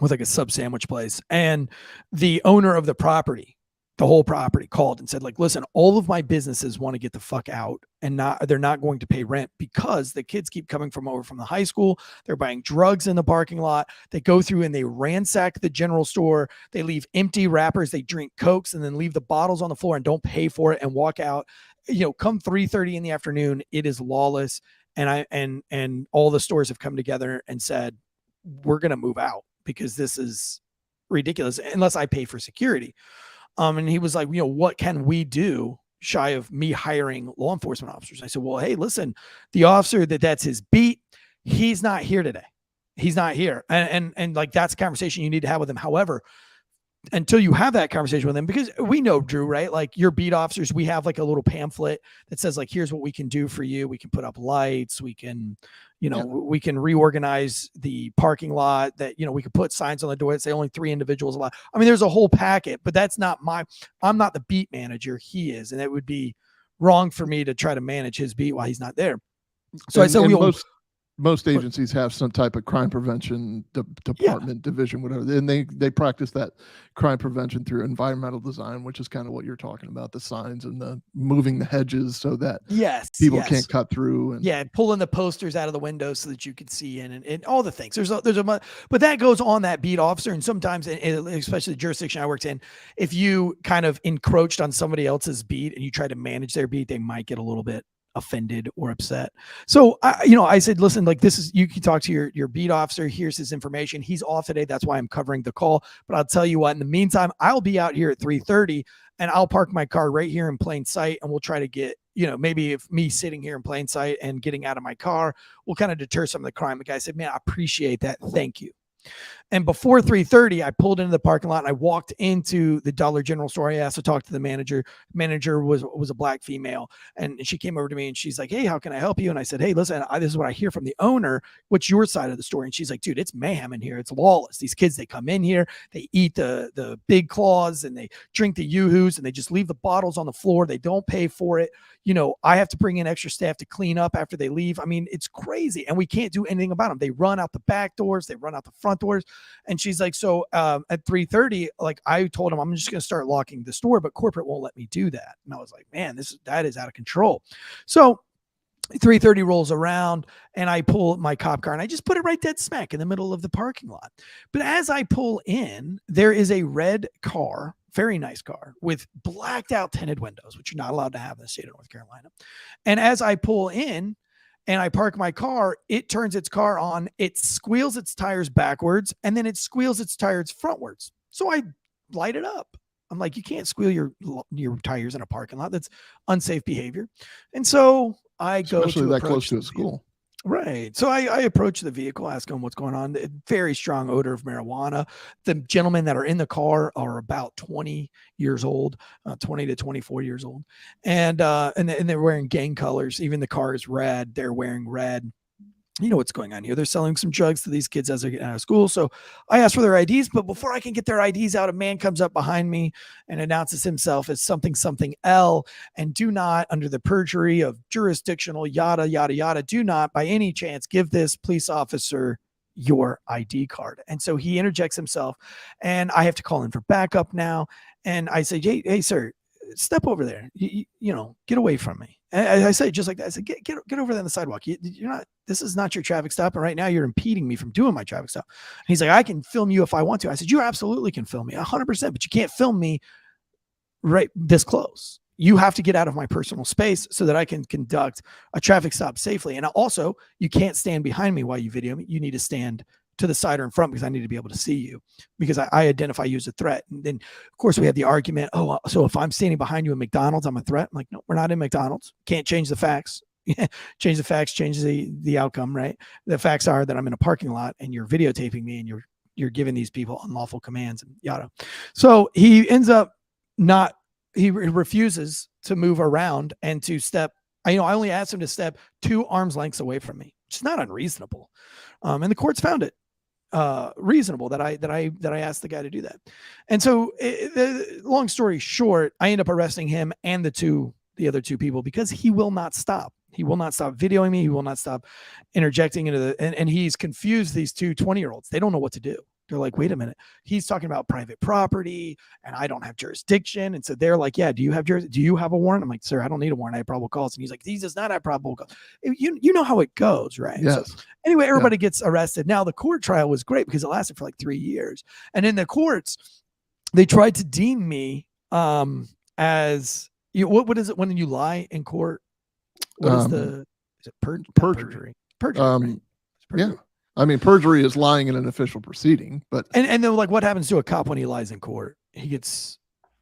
with like a sub sandwich place. And the owner of the property the whole property, called and said, like, listen, all of my businesses want to get the fuck out, and they're not going to pay rent because the kids keep coming from the high school. They're buying drugs in the parking lot. They go through and they ransack the general store. They leave empty wrappers. They drink Cokes and then leave the bottles on the floor and don't pay for it and walk out. Come 3:30 in the afternoon, it is lawless. And all the stores have come together and said, we're going to move out because this is ridiculous unless I pay for security. And he was like, what can we do shy of me hiring law enforcement officers? I said, well, hey, listen, the officer that's his beat, he's not here today. He's not here. And like, that's a conversation you need to have with him. However, until you have that conversation with him, because we know, Drew, right? Like, your beat officers, we have like a little pamphlet that says, like, here's what we can do for you. We can put up lights. We can, we can reorganize the parking lot, that, we could put signs on the door that say only 3 individuals allowed. I mean, there's a whole packet, but that's not I'm not the beat manager. He is. And it would be wrong for me to try to manage his beat while he's not there. So I said, most agencies have some type of crime prevention department, division, whatever, and they practice that crime prevention through environmental design, which is kind of what you're talking about, the signs and the moving the hedges so that people can't cut through, and pulling the posters out of the windows so that you can see in, and all the things. But that goes on that beat officer, and sometimes, especially the jurisdiction I worked in, if you kind of encroached on somebody else's beat and you try to manage their beat, they might get a little bit offended or upset. So I said, listen, like, this is, you can talk to your beat officer. Here's his information. He's off today. That's why I'm covering the call. But I'll tell you what, in the meantime, I'll be out here at 3:30 and I'll park my car right here in plain sight. And we'll try to get, maybe if me sitting here in plain sight and getting out of my car will kind of deter some of the crime. The guy said, man, I appreciate that. Thank you. And before 3:30, I pulled into the parking lot and I walked into the Dollar General store. I asked to talk to the manager. Manager was a black female, and she came over to me and she's like, hey, how can I help you? And I said, hey, listen, this is what I hear from the owner. What's your side of the story? And she's like, dude, it's mayhem in here. It's lawless. These kids, they come in here, they eat the Big Claws and they drink the Yoo-Hoos and they just leave the bottles on the floor. They don't pay for it. I have to bring in extra staff to clean up after they leave. I mean, it's crazy. And we can't do anything about them. They run out the back doors. They run out the front doors. And she's like, so at 3:30, like, I told him I'm just going to start locking the store, but corporate won't let me do that. And I was like, man, that is out of control. So 3:30 rolls around and I pull my cop car and I just put it right dead smack in the middle of the parking lot. But as I pull in, there is a red car, very nice car with blacked out tinted windows, which you're not allowed to have in the state of North Carolina. And as I pull in and I park my car, it turns its car on, it squeals its tires backwards, and then it squeals its tires frontwards. So I light it up. I'm like, you can't squeal your tires in a parking lot. That's unsafe behavior. And so I go especially that close to a school. Right. So I approach the vehicle, ask him what's going on. Very strong odor of marijuana. The gentlemen that are in the car are about 20 years old, 20 to 24 years old. And they're wearing gang colors. Even the car is red. They're wearing red. You know what's going on here. They're selling some drugs to these kids as they're getting out of school. So I asked for their IDs, but before I can get their IDs out, a man comes up behind me and announces himself as something L, and do not, under the perjury of jurisdictional yada, yada, yada, do not by any chance give this police officer your ID card. And so he interjects himself and I have to call in for backup now. And I say, hey, sir, step over there, get away from me. And I say just like that. I said, get over there on the sidewalk. This is not your traffic stop. And right now you're impeding me from doing my traffic stop. And he's like, I can film you if I want to. I said, you absolutely can film me 100%, but you can't film me right this close. You have to get out of my personal space so that I can conduct a traffic stop safely. And also you can't stand behind me while you video me. You need to stand to the side or in front because I need to be able to see you because I identify you as a threat. And then of course we had the argument, so if I'm standing behind you in McDonald's, I'm a threat. I'm like, no, we're not in McDonald's. Can't change the facts. Change the facts, change the outcome, right? The facts are that I'm in a parking lot and you're videotaping me and you're giving these people unlawful commands and yada. So he ends up he refuses to move around and to step. I only asked him to step 2 arms lengths away from me, which is not unreasonable. And the courts found it reasonable that I asked the guy to do that. And so long story short, I end up arresting him and the other 2 people because he will not stop. He will not stop videoing me. He will not stop interjecting into and he's confused these 2 20-year-olds. They don't know what to do. They're like, wait a minute, he's talking about private property and I don't have jurisdiction. And so they're like, yeah, do you have a warrant? I'm like, sir, I don't need a warrant. I have probable cause. And he's like, he does not have probable cause. You know how it goes, right? Yes. So anyway, everybody gets arrested. Now the court trial was great because it lasted for like 3 years. And in the courts, they tried to deem me as what is it when you lie in court? What is it perjury? Perjury. Right? Yeah. I mean, perjury is lying in an official proceeding, but and then like what happens to a cop when he lies in court? He gets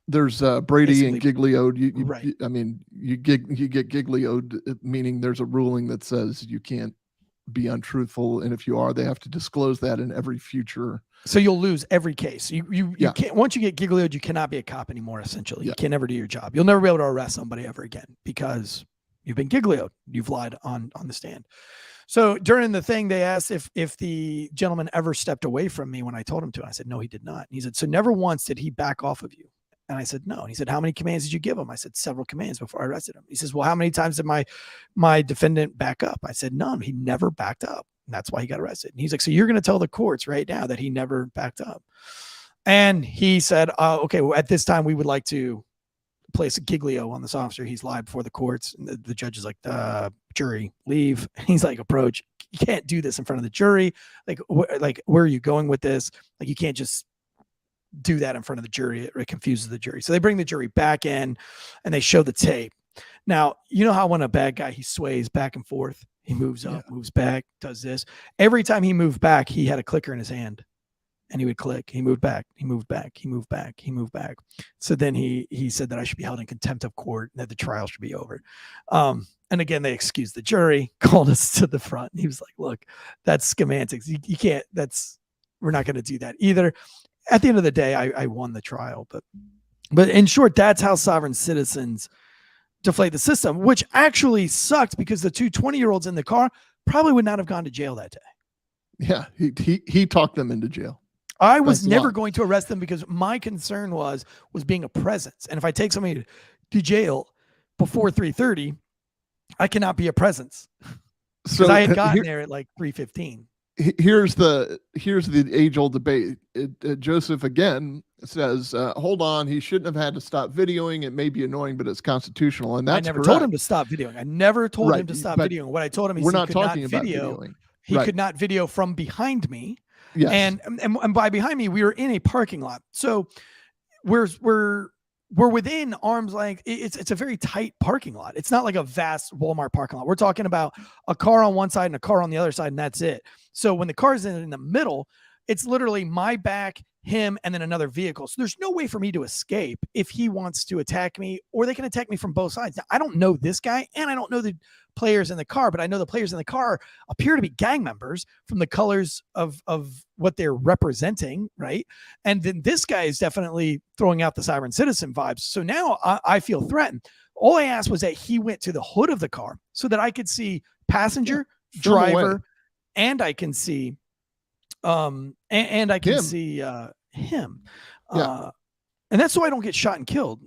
there's Brady and giglioed. You get giglioed, meaning there's a ruling that says you can't be untruthful, and if you are, they have to disclose that in every future. So you'll lose every case. You can't, once you get giglioed, you cannot be a cop anymore. Essentially, you can never do your job. You'll never be able to arrest somebody ever again because you've been giglioed. You've lied on the stand. So during the thing, they asked if the gentleman ever stepped away from me when I told him to. I said, no, he did not. And he said, so never once did he back off of you? And I said, no. And he said, how many commands did you give him? I said, several commands before I arrested him. He says, well, how many times did my defendant back up? I said, none. He never backed up. And that's why he got arrested. And he's like, so you're going to tell the courts right now that he never backed up? And he said, okay, well, at this time, we would like to place a giglio on this officer. He's lied before the courts. And the judge is like, jury, leave. He's like, approach. You can't do this in front of the jury. Like, where are you going with this? Like, you can't just do that in front of the jury. It confuses the jury. So they bring the jury back in and they show the tape. Now, you know how when a bad guy, he sways back and forth, he moves up, moves back, does this. Every time he moved back, he had a clicker in his hand. And he would click. He moved back. He moved back. He moved back. He moved back. So then he said that I should be held in contempt of court and that the trial should be over. And again, they excused the jury, called us to the front. And he was like, look, that's schematics. You can't, we're not going to do that either. At the end of the day, I won the trial. But in short, that's how sovereign citizens deflate the system, which actually sucked because the two 20-year-olds in the car probably would not have gone to jail that day. Yeah, he talked them into jail. I was never going to arrest them because my concern was being a presence. And if I take somebody to jail before 3:30, I cannot be a presence. So I had gotten there at like 3:15. Here's the age-old debate. Joseph again says, hold on, he shouldn't have had to stop videoing. It may be annoying, but it's constitutional. And that's I never told him to stop videoing. I never told him to stop videoing. What I told him is we're not talking about videoing. He could not video from behind me. Yes. And by behind me, we were in a parking lot. So we're within arm's length. It's a very tight parking lot. It's not like a vast Walmart parking lot. We're talking about a car on one side and a car on the other side, and that's it. So when the car's in the middle, it's literally my back, him, and then another vehicle. So there's no way for me to escape if he wants to attack me, or they can attack me from both sides. Now, I don't know this guy, and I don't know the players in the car, but I know the players in the car appear to be gang members from the colors of what they're representing, right? And then this guy is definitely throwing out the sovereign citizen vibes. So now I feel threatened. All I asked was that he went to the hood of the car so that I could see passenger, driver, and I can see and I can see him. And that's so I don't get shot and killed.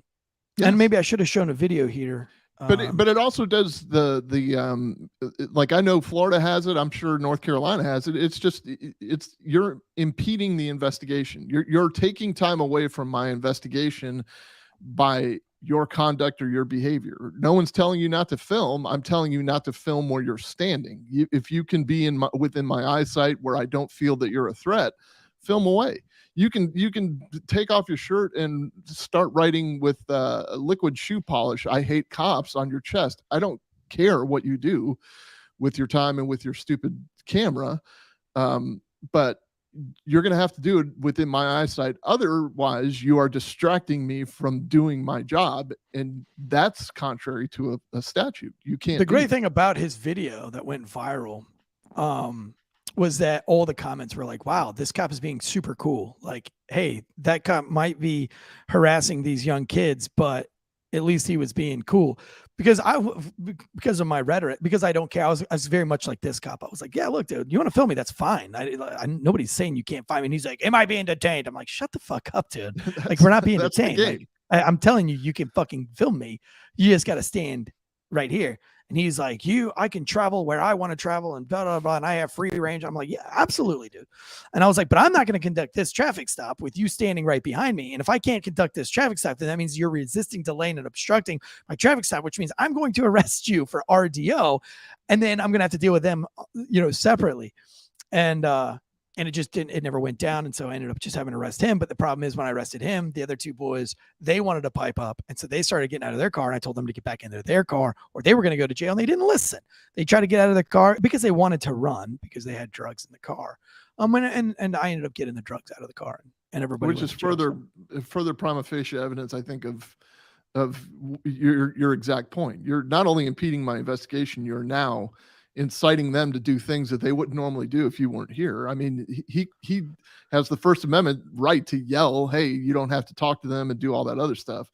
Yes. And maybe I should have shown a video here. But it also does the like, I know Florida has it. I'm sure North Carolina has it. It's just, you're impeding the investigation. You're taking time away from my investigation by your conduct or your behavior. No one's telling you not to film. I'm telling you not to film where you're standing. If you can be within my eyesight where I don't feel that you're a threat, film away. You can take off your shirt and start writing with liquid shoe polish, "I hate cops," on your chest. I don't care what you do with your time and with your stupid camera, but you're going to have to do it within my eyesight. Otherwise, you are distracting me from doing my job, and that's contrary to a statute. You can't. The great thing about his video that went viral was that all the comments were like, wow, this cop is being super cool. Like, hey, that cop might be harassing these young kids, but at least he was being cool. Because of my rhetoric, because I don't care. I was very much like this cop. I was like, yeah, look, dude, you want to film me? That's fine. Nobody's saying you can't find me. And he's like, am I being detained? I'm like, shut the fuck up, dude. Like, we're not being detained. Like, I'm telling you, you can fucking film me. You just got to stand right here. And he's like, I can travel where I want to travel and blah, blah, blah. And I have free range. I'm like, yeah, absolutely, dude. And I was like, but I'm not going to conduct this traffic stop with you standing right behind me. And if I can't conduct this traffic stop, then that means you're resisting, delaying, and obstructing my traffic stop, which means I'm going to arrest you for RDO. And then I'm going to have to deal with them, separately. And it just didn't, it never went down. And so I ended up just having to arrest him. But the problem is when I arrested him, the other two boys, they wanted to pipe up. And so they started getting out of their car. And I told them to get back into their car or they were going to go to jail. And they didn't listen. They tried to get out of the car because they wanted to run because they had drugs in the car. And I ended up getting the drugs out of the car and everybody. Which is further prima facie evidence, I think, of your exact point. You're not only impeding my investigation, you're now inciting them to do things that they wouldn't normally do if you weren't here. I mean, he has the First Amendment right to yell, hey, you don't have to talk to them and do all that other stuff.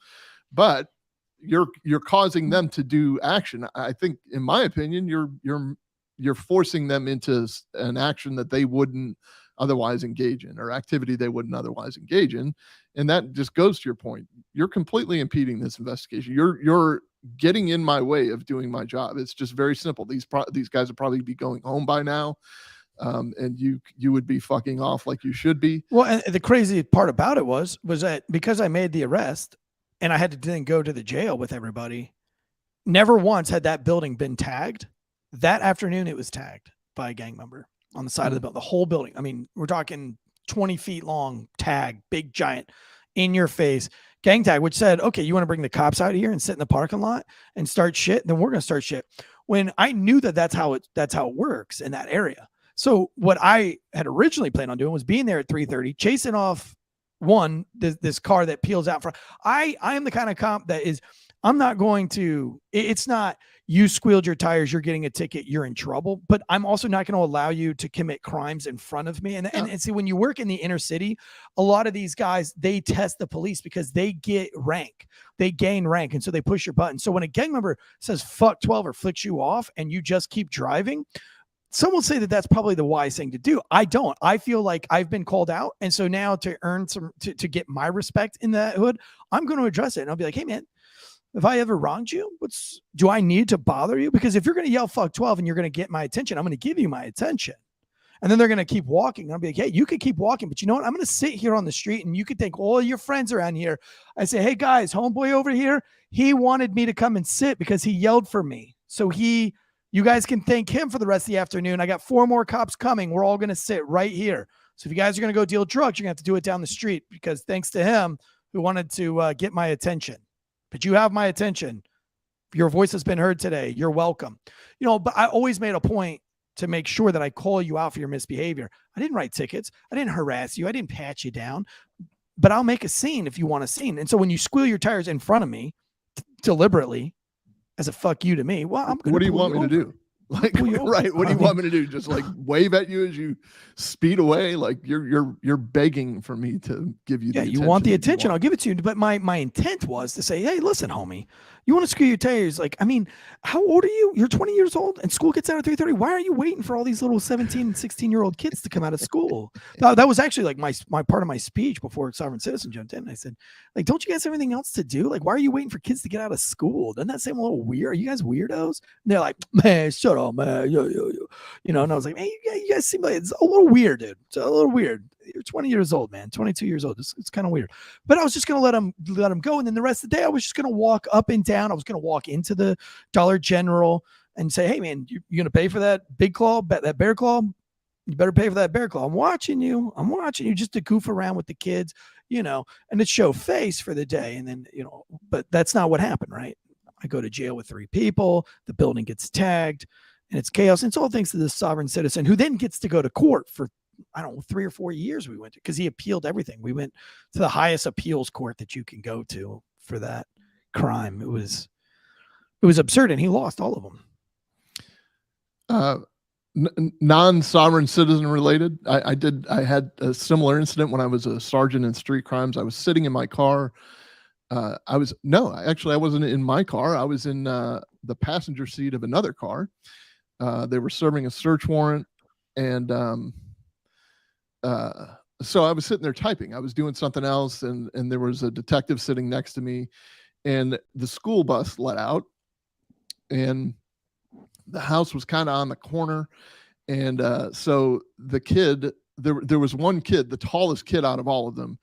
But you're causing them to do action. I think, in my opinion, you're forcing them into an action that they wouldn't otherwise engage in, or activity they wouldn't otherwise engage in. And that just goes to your point. You're completely impeding this investigation. You're getting in my way of doing my job. It's just very simple. These guys would probably be going home by now. And you would be fucking off like you should be. Well, and the crazy part about it was that because I made the arrest and I had to then go to the jail with everybody, never once had that building been tagged. That afternoon, it was tagged by a gang member on the side of the building, the whole building. I mean, we're talking 20 feet long tag, big, giant, in your face gang tag, which said, okay, you want to bring the cops out here and sit in the parking lot and start shit? Then we're going to start shit. When I knew that that's how it works in that area. So what I had originally planned on doing was being there at 3:30, chasing off this car that peels out front. I am the kind of cop that is, I'm not going to, it's not you squealed your tires, you're getting a ticket, you're in trouble, but I'm also not going to allow you to commit crimes in front of me. And see, when you work in the inner city, a lot of these guys, they test the police because they get rank, they gain rank. And so they push your button. So when a gang member says fuck 12 or flicks you off and you just keep driving, some will say that that's probably the wise thing to do. I don't. I feel like I've been called out. And so now to earn to get my respect in that hood, I'm going to address it. And I'll be like, hey man, if I ever wronged you, do I need to bother you? Because if you're going to yell fuck 12 and you're going to get my attention, I'm going to give you my attention. And then they're going to keep walking. And I'll be like, hey, you can keep walking, but you know what? I'm going to sit here on the street and you could think all your friends around here. I say, hey guys, homeboy over here, he wanted me to come and sit because he yelled for me. So you guys can thank him for the rest of the afternoon. I got 4 more cops coming. We're all going to sit right here. So if you guys are going to go deal drugs, you're going to have to do it down the street because thanks to him who wanted to get my attention. But you have my attention. Your voice has been heard today. You're welcome. But I always made a point to make sure that I call you out for your misbehavior. I didn't write tickets. I didn't harass you. I didn't pat you down. But I'll make a scene if you want a scene. And so when you squeal your tires in front of me deliberately as a fuck you to me, well, I'm going to. What do you want me to do? Like, right. What do you want me to do? Just like wave at you as you speed away? Like you're begging for me to give you the attention. You want the attention. I'll give it to you. But my intent was to say, hey, listen, homie, you want to screw your tires. Like, I mean, how old are you? You're 20 years old and school gets out at 3:30. Why are you waiting for all these little 17 and 16-year-old kids to come out of school? That was actually like my part of my speech before Sovereign Citizen jumped in. I said, like, don't you guys have anything else to do? Like, why are you waiting for kids to get out of school? Doesn't that seem a little weird? Are you guys weirdos? And they're like, man, shut up, man. Yo. And I was like, hey, you guys seem like it's a little weird, dude. It's a little weird. You're 20 years old, man. 22 years old. It's kind of weird. But I was just going to let him go. And then the rest of the day, I was just going to walk up and down. I was going to walk into the Dollar General and say, hey, man, you going to pay for that big claw, that bear claw? You better pay for that bear claw. I'm watching you just to goof around with the kids, and to show face for the day. And then, but that's not what happened, right? I go to jail with 3 people. The building gets tagged and it's chaos. And it's all thanks to this sovereign citizen who then gets to go to court for, 3 or 4 years we went to, because he appealed everything. We went to the highest appeals court that you can go to for that crime. It was absurd, and he lost all of them. Non-sovereign citizen related. I had a similar incident when I was a sergeant in street crimes. I was sitting in my car. I wasn't in my car. I was in the passenger seat of another car. They were serving a search warrant, and so I was sitting there typing. I was doing something else, and there was a detective sitting next to me, and the school bus let out, and The house was kind of on the corner. And so the kid, there was one kid, the tallest kid out of all of them,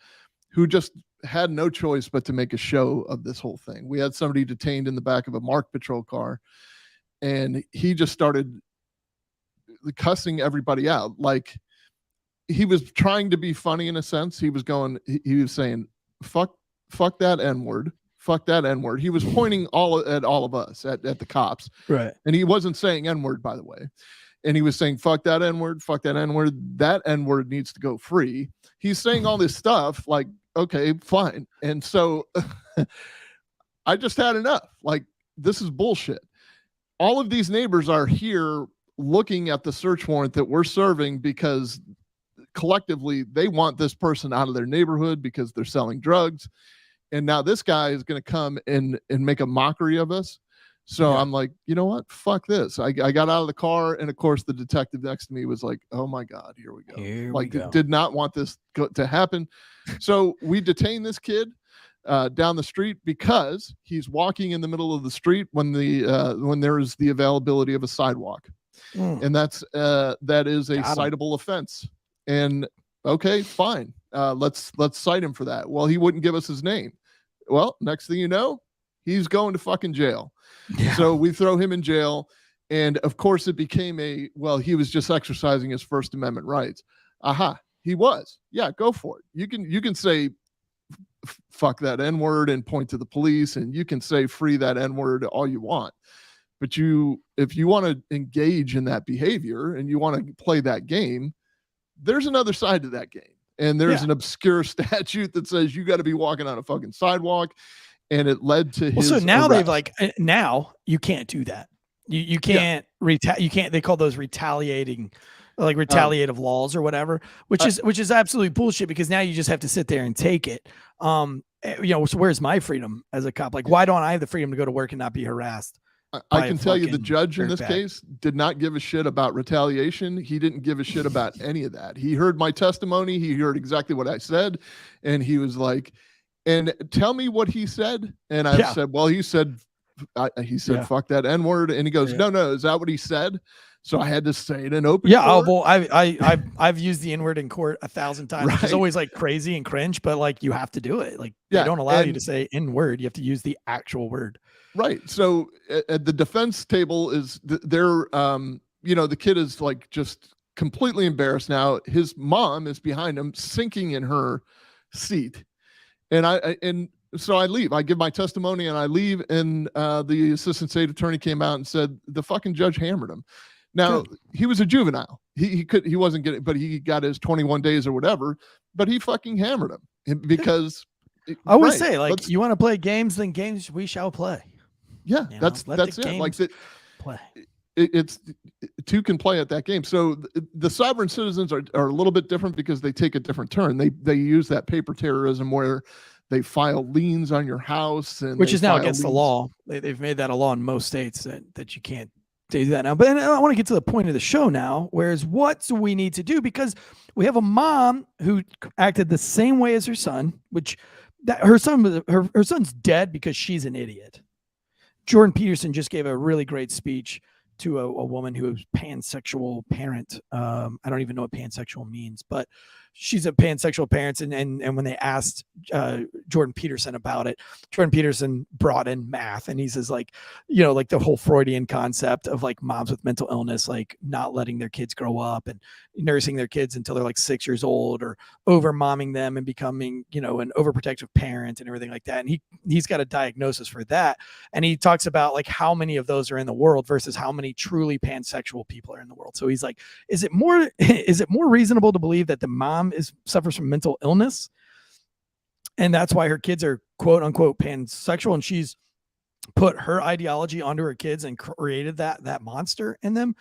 who just had no choice but to make a show of this whole thing. We had somebody detained in the back of a marked patrol car, and he just started cussing everybody out. Like, he was trying to be funny in a sense. He was saying, fuck that N-word. Fuck that N-word. He was pointing at all of us, at the cops. Right. And he wasn't saying N-word, by the way. And he was saying, fuck that N-word, fuck that N-word. That N-word needs to go free. He's saying all this stuff, like, okay, fine. And so I just had enough. Like, this is bullshit. All of these neighbors are here looking at the search warrant that we're serving because collectively they want this person out of their neighborhood because they're selling drugs. And now this guy is going to come and make a mockery of us. So I'm like, you know what? Fuck this. I got out of the car, and of course the detective next to me was like, oh my God, here we go. Did not want this to happen. So we detained this kid down the street because he's walking in the middle of the street when there is the availability of a sidewalk. And that is a citable offense. And okay, fine. Let's cite him for that. Well, he wouldn't give us his name. Well, next thing you know, he's going to fucking jail. Yeah. So we throw him in jail. And of course it became he was just exercising his First Amendment rights. Aha, he was. Yeah, go for it. You can say fuck that N-word and point to the police, and you can say free that N-word all you want. But if you want to engage in that behavior and you want to play that game, there's another side to that game. And there's an obscure statute that says you got to be walking on a fucking sidewalk. And it led to his so now arrest. Now you can't do that. You can't you can't, they call those retaliative laws or whatever, which is absolutely bullshit, because now you just have to sit there and take it. So where's my freedom as a cop? Like, why don't I have the freedom to go to work and not be harassed? I can tell you the judge in this case did not give a shit about retaliation. He didn't give a shit about any of that. He heard my testimony. He heard exactly what I said. And he was like, and tell me what he said. And I said, well, he said, fuck that N-word. And he goes, no, is that what he said? So I had to say it in open court. Well, I've used the N-word in court 1,000 times. Right. It's always like crazy and cringe, but like you have to do it. Like they don't allow you to say N-word. You have to use the actual word. Right. So at the defense table is the kid is like just completely embarrassed now. His mom is behind him, sinking in her seat. And so I leave. I give my testimony and I leave. And the assistant state attorney came out and said the fucking judge hammered him. Now he was a juvenile. He wasn't getting, but he got his 21 days or whatever. But he fucking hammered him because I always say, like, you want to play games, then games we shall play. Yeah, that's it. Like play. It's two can play at that game. So the sovereign citizens are a little bit different because they take a different turn. They use that paper terrorism where they file liens on your house, and which is now against the law. They've made that a law in most states that you can't do that now. But I want to get to the point of the show now, whereas what do we need to do? Because we have a mom who acted the same way as her son, her son's dead because she's an idiot. Jordan Peterson just gave a really great speech to a woman who is pansexual parent. I don't even know what pansexual means, but she's a pansexual parent. And when they asked Jordan Peterson about it, Jordan Peterson brought in math, and he says, like the whole Freudian concept of like moms with mental illness, like not letting their kids grow up and nursing their kids until they're like 6 years old, or over momming them and becoming, an overprotective parent and everything like that. And he's got a diagnosis for that. And he talks about like how many of those are in the world versus how many truly pansexual people are in the world. So he's like, is it more reasonable to believe that the mom suffers from mental illness, and that's why her kids are quote unquote pansexual, and she's put her ideology onto her kids and created that monster in them?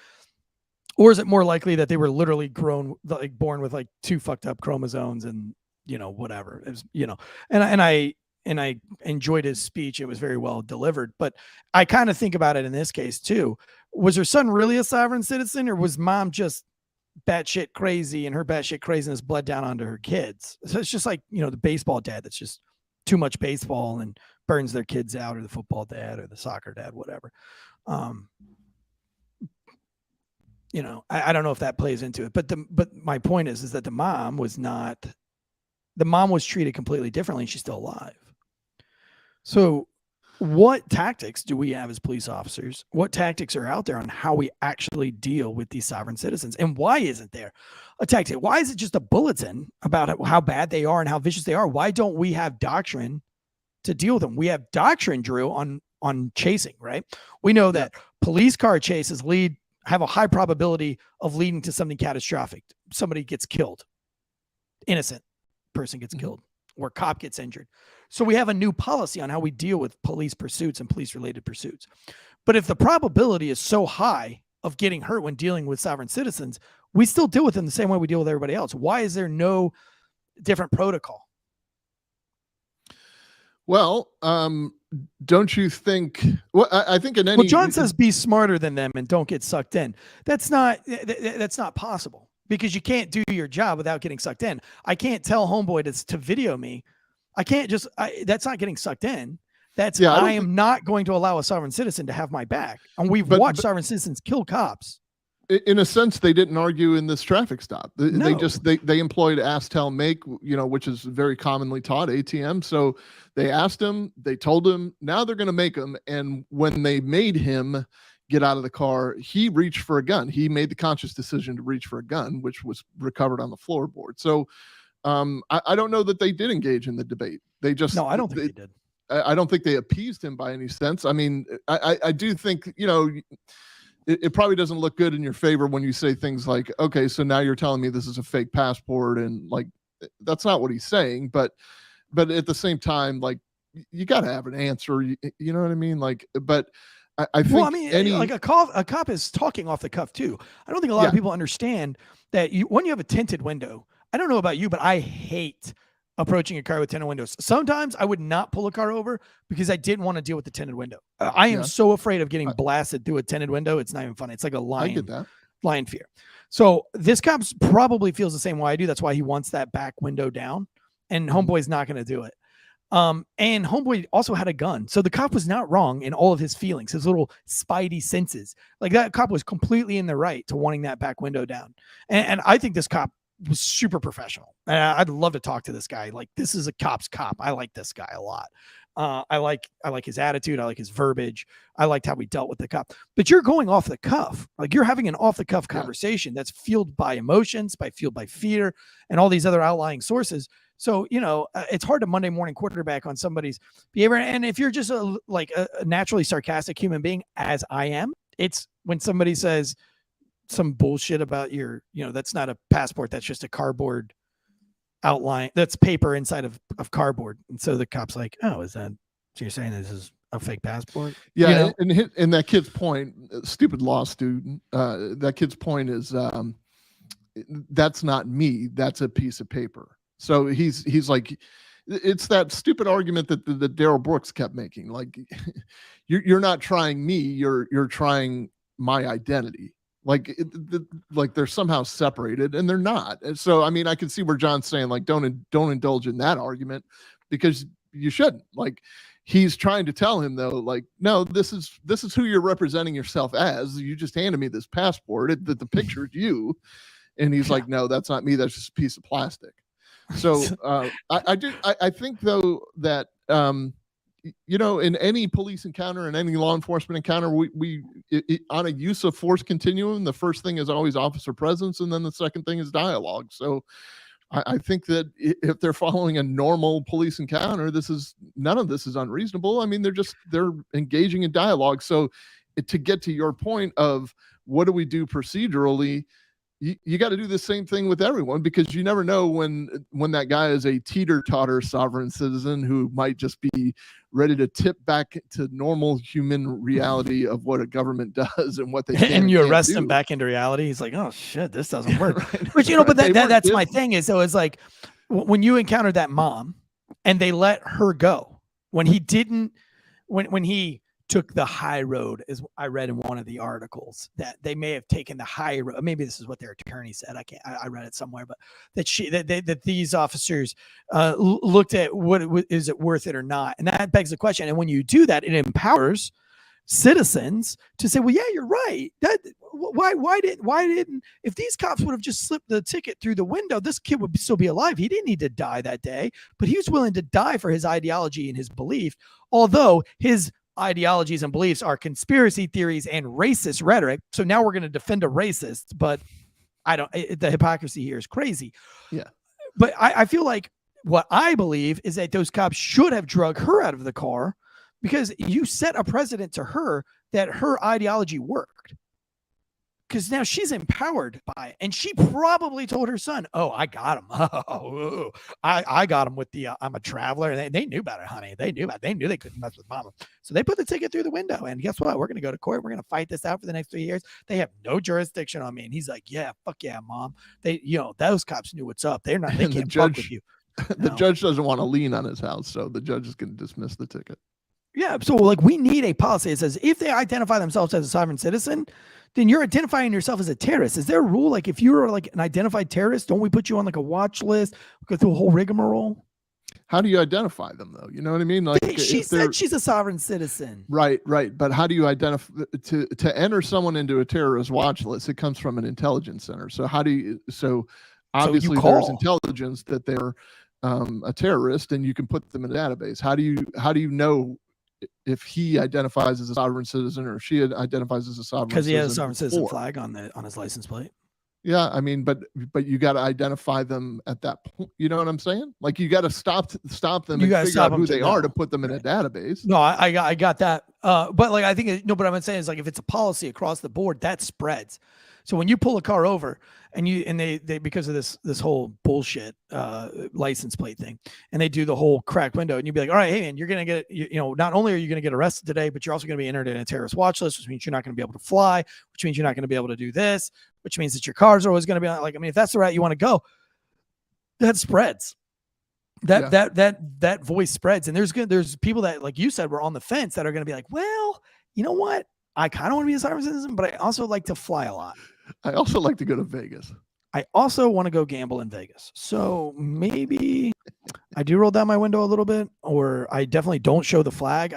Or is it more likely that they were literally born with like two fucked up chromosomes and whatever? It was, and I enjoyed his speech. It was very well delivered. But I kind of think about it in this case too. Was her son really a sovereign citizen, or was mom just batshit crazy and her batshit craziness bled down onto her kids? So it's just like, the baseball dad that's just too much baseball and burns their kids out, or the football dad or the soccer dad, whatever. I don't know if that plays into it, but my point is that the mom was treated completely differently, and she's still alive. So what tactics do we have as police officers? What tactics are out there on how we actually deal with these sovereign citizens? And why isn't there a tactic? Why is it just a bulletin about how bad they are and how vicious they are? Why don't we have doctrine to deal with them? We have doctrine, Drew, on chasing, right? We know that police car chases have a high probability of leading to something catastrophic. Somebody gets killed. Innocent person gets killed, or cop gets injured. So we have a new policy on how we deal with police pursuits and police-related pursuits. But if the probability is so high of getting hurt when dealing with sovereign citizens, we still deal with them the same way we deal with everybody else. Why is there no different protocol? Well, don't you think? Well, I think in any. Well, John says be smarter than them and don't get sucked in. That's not possible, because you can't do your job without getting sucked in. I can't tell homeboy to video me. I can't just. That's not getting sucked in. I am not going to allow a sovereign citizen to have my back. And we've watched sovereign citizens kill cops. In a sense, they didn't argue in this traffic stop. They employed ask, tell, make, which is very commonly taught, ATM. So they asked him, they told him, now they're going to make him. And when they made him get out of the car, he reached for a gun. He made the conscious decision to reach for a gun, which was recovered on the floorboard. So I don't know that they did engage in the debate. They just, no, I don't think they did. I don't think they appeased him by any sense. I mean, I do think, it probably doesn't look good in your favor when you say things like, okay, so now you're telling me this is a fake passport, and like, that's not what he's saying. But at the same time, like, you got to have an answer. You know what I mean? Like, but I think, well, I mean, like a cop is talking off the cuff too. I don't think a lot of people understand that when you have a tinted window, I don't know about you, but I hate approaching a car with tinted windows. Sometimes I would not pull a car over because I didn't want to deal with the tinted window. I am so afraid of getting blasted through a tinted window. It's not even funny. It's like a lion fear. So this cop probably feels the same way I do. That's why he wants that back window down, and homeboy's not going to do it. And homeboy also had a gun. So the cop was not wrong in all of his feelings, his little spidey senses. Like, that cop was completely in the right to wanting that back window down. And I think this cop was super professional. And I'd love to talk to this guy. Like, this is a cop's cop. I like this guy a lot. I like his attitude. I like his verbiage. I liked how we dealt with the cop. But you're going off the cuff. Like, you're having an off the cuff conversation that's fueled by emotions, fueled by fear, and all these other outlying sources. So, it's hard to Monday morning quarterback on somebody's behavior. And if you're just a naturally sarcastic human being, as I am, it's when somebody says some bullshit about your, that's not a passport. That's just a cardboard outline. That's paper inside of cardboard. And so the cop's like, oh, is that, so you're saying this is a fake passport? Yeah. And that kid's point, stupid law student, that kid's point is, that's not me. That's a piece of paper. So he's like, it's that stupid argument that Daryl Brooks kept making. Like, you're not trying me. You're trying my identity. Like, like they're somehow separated, and they're not. And so, I mean, I can see where John's saying, like, don't indulge in that argument, because you shouldn't. Like, he's trying to tell him, though, like, no, this is who you're representing yourself as. You just handed me this passport. The picture's you. And he's like, no, that's not me. That's just a piece of plastic. So I think, though, that in any police encounter and any law enforcement encounter, we on a use of force continuum, the first thing is always officer presence, and then the second thing is dialogue. So I think that if they're following a normal police encounter, none of this is unreasonable. I mean, they're engaging in dialogue. So to get to your point of what do we do procedurally, you got to do the same thing with everyone, because you never know when that guy is a teeter-totter sovereign citizen who might just be ready to tip back to normal human reality of what a government does and what they can and you arrest him back into reality. He's like, oh shit, this doesn't work. But but that's my thing is, so it's like when you encounter that mom and they let her go, when he took the high road, as I read in one of the articles, that they may have taken the high road. Maybe this is what their attorney said. I read it somewhere, but that these officers looked at is it worth it or not, and that begs the question. And when you do that, it empowers citizens to say, well, yeah, you're right. why didn't, if these cops would have just slipped the ticket through the window, this kid would still be alive. He didn't need to die that day, but he was willing to die for his ideology and his belief, although his ideologies and beliefs are conspiracy theories and racist rhetoric. So now we're going to defend a racist, but the hypocrisy here is crazy. Yeah. But I feel like what I believe is that those cops should have drug her out of the car, because you set a precedent to her that her ideology worked. Because now she's empowered by it. And she probably told her son, oh, I got him. Oh, I got him with the, I'm a traveler. They knew about it, honey. They knew they couldn't mess with mama. So they put the ticket through the window. And guess what? We're going to go to court. We're going to fight this out for the next 3 years. They have no jurisdiction on me. And he's like, yeah, fuck yeah, mom. Those cops knew what's up. They can't fuck with you. The judge doesn't want to lien on his house. So the judge is going to dismiss the ticket. Yeah. So like we need a policy that says if they identify themselves as a sovereign citizen, then you're identifying yourself as a terrorist. Is there a rule? Like if you're like an identified terrorist, don't we put you on like a watch list, go through a whole rigmarole? How do you identify them though? You know what I mean? Like she said she's a sovereign citizen. Right. But how do you identify to enter someone into a terrorist watch list? It comes from an intelligence center. So obviously there's intelligence that they're a terrorist, and you can put them in a database. How do you know if he identifies as a sovereign citizen or she identifies as a sovereign citizen? Because he has a sovereign citizen flag on his license plate. Yeah, I mean, but you got to identify them at that point. You know what I'm saying? Like you got to stop them and figure out who they are to put them in a database. No, I got that. But like I think what I'm saying is like if it's a policy across the board, that spreads. So when you pull a car over and they because of this whole bullshit license plate thing, and they do the whole cracked window, and you'd be like, all right, hey man, you're gonna get not only are you gonna get arrested today, but you're also gonna be entered in a terrorist watch list, which means you're not gonna be able to fly, which means you're not gonna be able to do this, which means that your cars are always gonna be like, I mean, if that's the route you want to go, that spreads. That voice spreads, and there's people that, like you said, were on the fence that are gonna be like, well, you know what? I kind of want to be a sovereign citizen, but I also like to fly a lot. I also like to go to Vegas. I also want to go gamble in Vegas. So maybe I do roll down my window a little bit, or I definitely don't show the flag.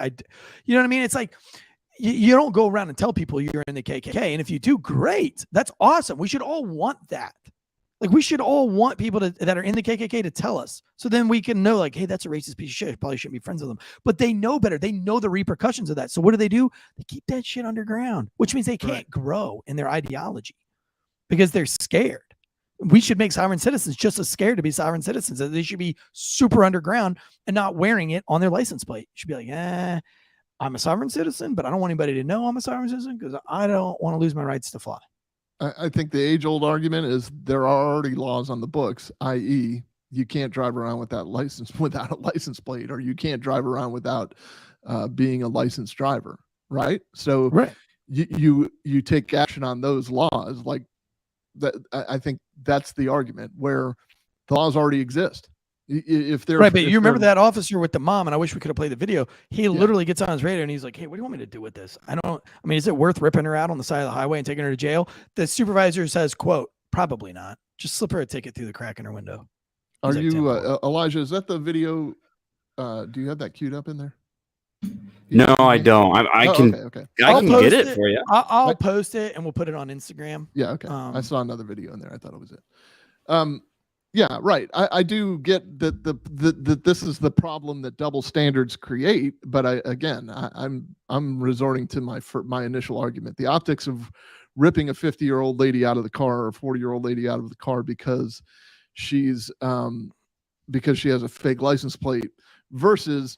You know what I mean? It's like you don't go around and tell people you're in the KKK. And if you do, great. That's awesome. We should all want that. Like we should all want people that are in the KKK to tell us. So then we can know like, hey, that's a racist piece of shit. I probably shouldn't be friends with them. But they know better. They know the repercussions of that. So what do? They keep that shit underground, which means they can't grow in their ideology because they're scared. We should make sovereign citizens just as scared to be sovereign citizens. They should be super underground and not wearing it on their license plate. You should be like, I'm a sovereign citizen, but I don't want anybody to know I'm a sovereign citizen because I don't want to lose my rights to fly. I think the age-old argument is there are already laws on the books, i.e., you can't drive around without a license plate, or you can't drive around without being a licensed driver, right? So you take action on those laws, like that. I think that's the argument where the laws already exist. If they're right, but you remember that officer with the mom, and I wish we could have played the video. He literally gets on his radio and he's like, hey, what do you want me to do with this? I mean, is it worth ripping her out on the side of the highway and taking her to jail? The supervisor says, quote, probably not. Just slip her a ticket through the crack in her window. Are you, Elijah, is that the video? Do you have that queued up in there? No, I don't. I can get it for you. I'll post it and we'll put it on Instagram. Yeah, okay. I saw another video in there. I thought it was it. Yeah, right. I do get that that this is the problem that double standards create, but I'm resorting to my initial argument. The optics of ripping a 50-year-old lady out of the car or a 40-year-old lady out of the car because she has a fake license plate versus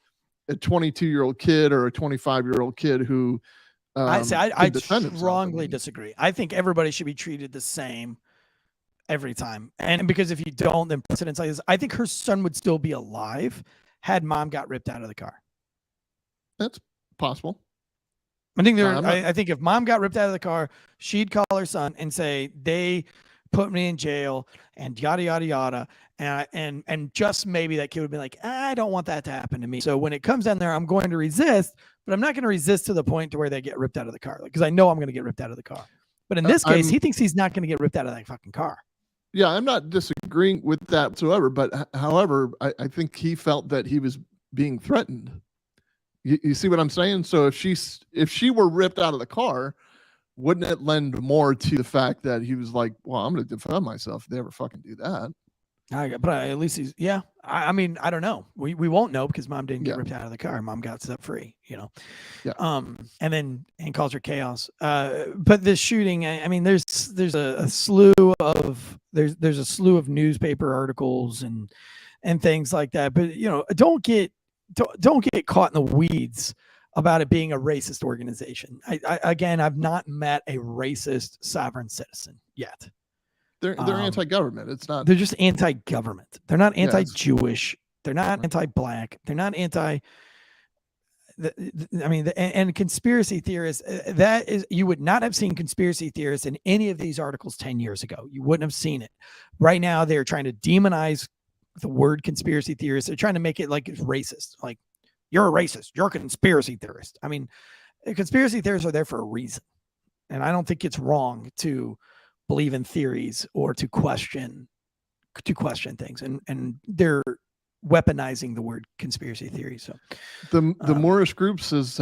a 22-year-old kid or a 25-year-old kid who I strongly disagree. I think everybody should be treated the same every time. And because if you don't, then precedents like this, I think her son would still be alive had mom got ripped out of the car. That's possible. I think I think if mom got ripped out of the car, she'd call her son and say, they put me in jail and yada, yada, yada. And just maybe that kid would be like, I don't want that to happen to me. So when it comes down there, I'm going to resist, but I'm not going to resist to the point to where they get ripped out of the car. Because I know I'm going to get ripped out of the car. But in this case, he thinks he's not going to get ripped out of that fucking car. Yeah, I'm not disagreeing with that whatsoever, but however, I think he felt that he was being threatened. You see what I'm saying? So if she were ripped out of the car, wouldn't it lend more to the fact that he was like, well, I'm going to defend myself if they ever fucking do that? But at least he's, yeah. I mean, I don't know. We won't know because mom didn't get ripped out of the car. Mom got set free, Yeah. And calls her chaos. But this shooting, I mean, there's a slew of newspaper articles and things like that. But don't get caught in the weeds about it being a racist organization. I've not met a racist sovereign citizen yet. They're anti-government. It's not. They're just anti-government. They're not anti-Jewish. They're not anti-black. They're not anti. And conspiracy theorists. That is, you would not have seen conspiracy theorists in any of these articles 10 years ago. You wouldn't have seen it. Right now, they're trying to demonize the word conspiracy theorist. They're trying to make it like it's racist. Like, you're a racist. You're a conspiracy theorist. I mean, conspiracy theorists are there for a reason, and I don't think it's wrong to believe in theories or to question things, and they're weaponizing the word conspiracy theory. So the Moorish group says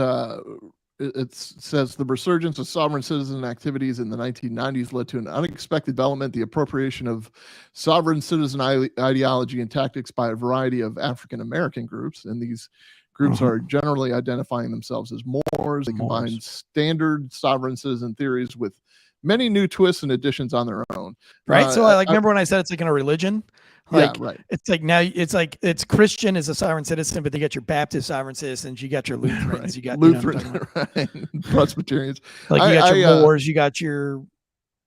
it says the resurgence of sovereign citizen activities in the 1990s led to an unexpected development, the appropriation of sovereign citizen ideology and tactics by a variety of African American groups, and these groups are generally identifying themselves as Moors. They combine standard sovereign citizen theories with many new twists and additions on their own. Right. So remember when I said it's like in a religion? Like, yeah, right. It's like now it's Christian as a sovereign citizen, but they got your Baptist sovereign citizens, you got your Lutherans, right. you got Lutheran, right. Presbyterians. Like you got your Moors, you got your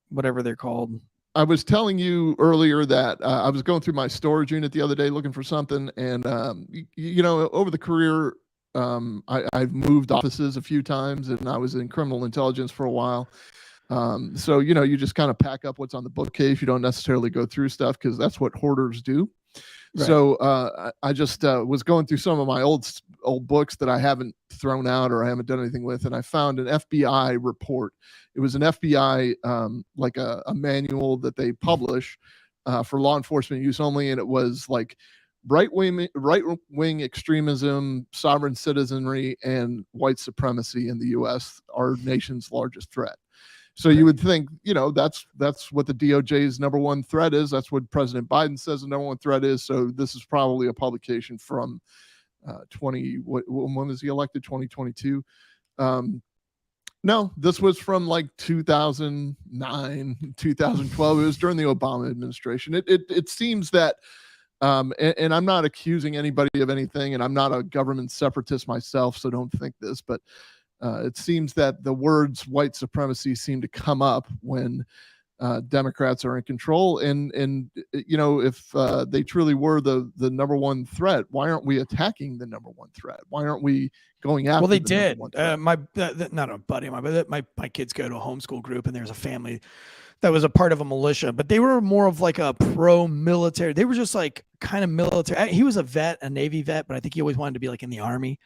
whatever they're called. I was telling you earlier that I was going through my storage unit the other day looking for something, and over the career, I've moved offices a few times, and I was in criminal intelligence for a while. So you just kind of pack up what's on the bookcase. You don't necessarily go through stuff because that's what hoarders do. Right. So I just was going through some of my old books that I haven't thrown out or I haven't done anything with, and I found an FBI report. It was an FBI like a manual that they publish for law enforcement use only, and it was like right wing extremism, sovereign citizenry, and white supremacy in the U.S. our nation's largest threat. So you would think, that's what the DOJ's number one threat is. That's what President Biden says the number one threat is. So this is probably a publication from when was he elected? 2022. No, this was from like 2009, 2012. It was during the Obama administration. It seems that, and I'm not accusing anybody of anything, and I'm not a government separatist myself, so don't think this, but it seems that the words white supremacy seem to come up when Democrats are in control. And if they truly were the number one threat, why aren't we attacking the number one threat? Why aren't we going after? Well, they did. Not a buddy of mine, but my kids go to a homeschool group, and there's a family that was a part of a militia, but they were more of like a pro-military. They were just like kind of military. He was a Navy vet, but I think he always wanted to be like in the Army.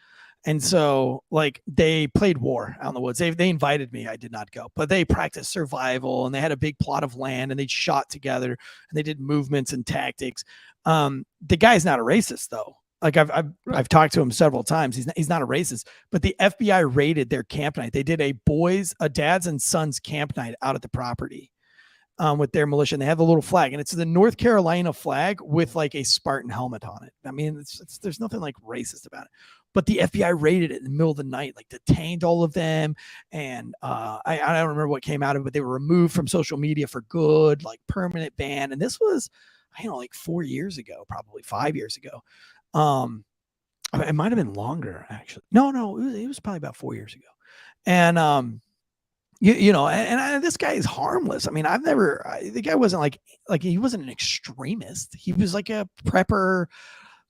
And so like they played war out in the woods. They invited me. I did not go, but they practiced survival, and they had a big plot of land, and they shot together, and they did movements and tactics. The guy's not a racist though. Like I've talked to him several times. He's not a racist, but the FBI raided their camp night. They did a dads and sons camp night out at the property with their militia. And they have a little flag, and it's the North Carolina flag with like a Spartan helmet on it. I mean, there's nothing like racist about it. But the FBI raided it in the middle of the night, like detained all of them. And I don't remember what came out of it, but they were removed from social media for good, like permanent ban. And this was, like 4 years ago, probably 5 years ago. It might've been longer actually. No, it was probably about 4 years ago. And, this guy is harmless. I mean, the guy wasn't like he wasn't an extremist. He was like a prepper.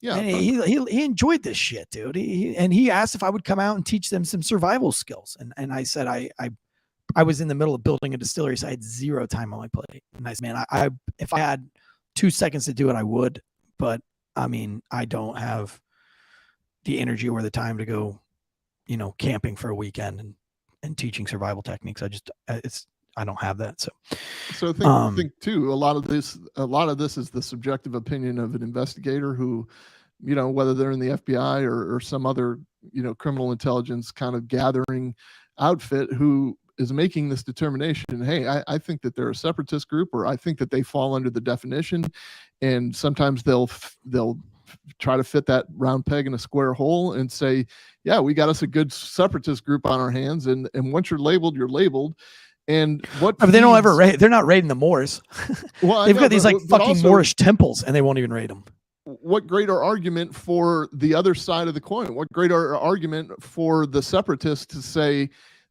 Yeah, and he enjoyed this shit, dude. He asked if I would come out and teach them some survival skills, and I said I was in the middle of building a distillery, so I had zero time on my plate. And I said, man, if I had 2 seconds to do it, I would, but I mean, I don't have the energy or the time to go, camping for a weekend and teaching survival techniques. I don't have that. So think too, a lot of this is the subjective opinion of an investigator who, whether they're in the FBI or some other, criminal intelligence kind of gathering outfit, who is making this determination. Hey, I think that they're a separatist group, or I think that they fall under the definition, and sometimes they'll try to fit that round peg in a square hole and say, yeah, we got us a good separatist group on our hands, and once you're labeled, you're labeled. And what? But they don't ever raid. They're not raiding the Moors. Well, they've got these fucking also, Moorish temples, and they won't even raid them. What greater argument for the other side of the coin? What greater argument for the separatists to say,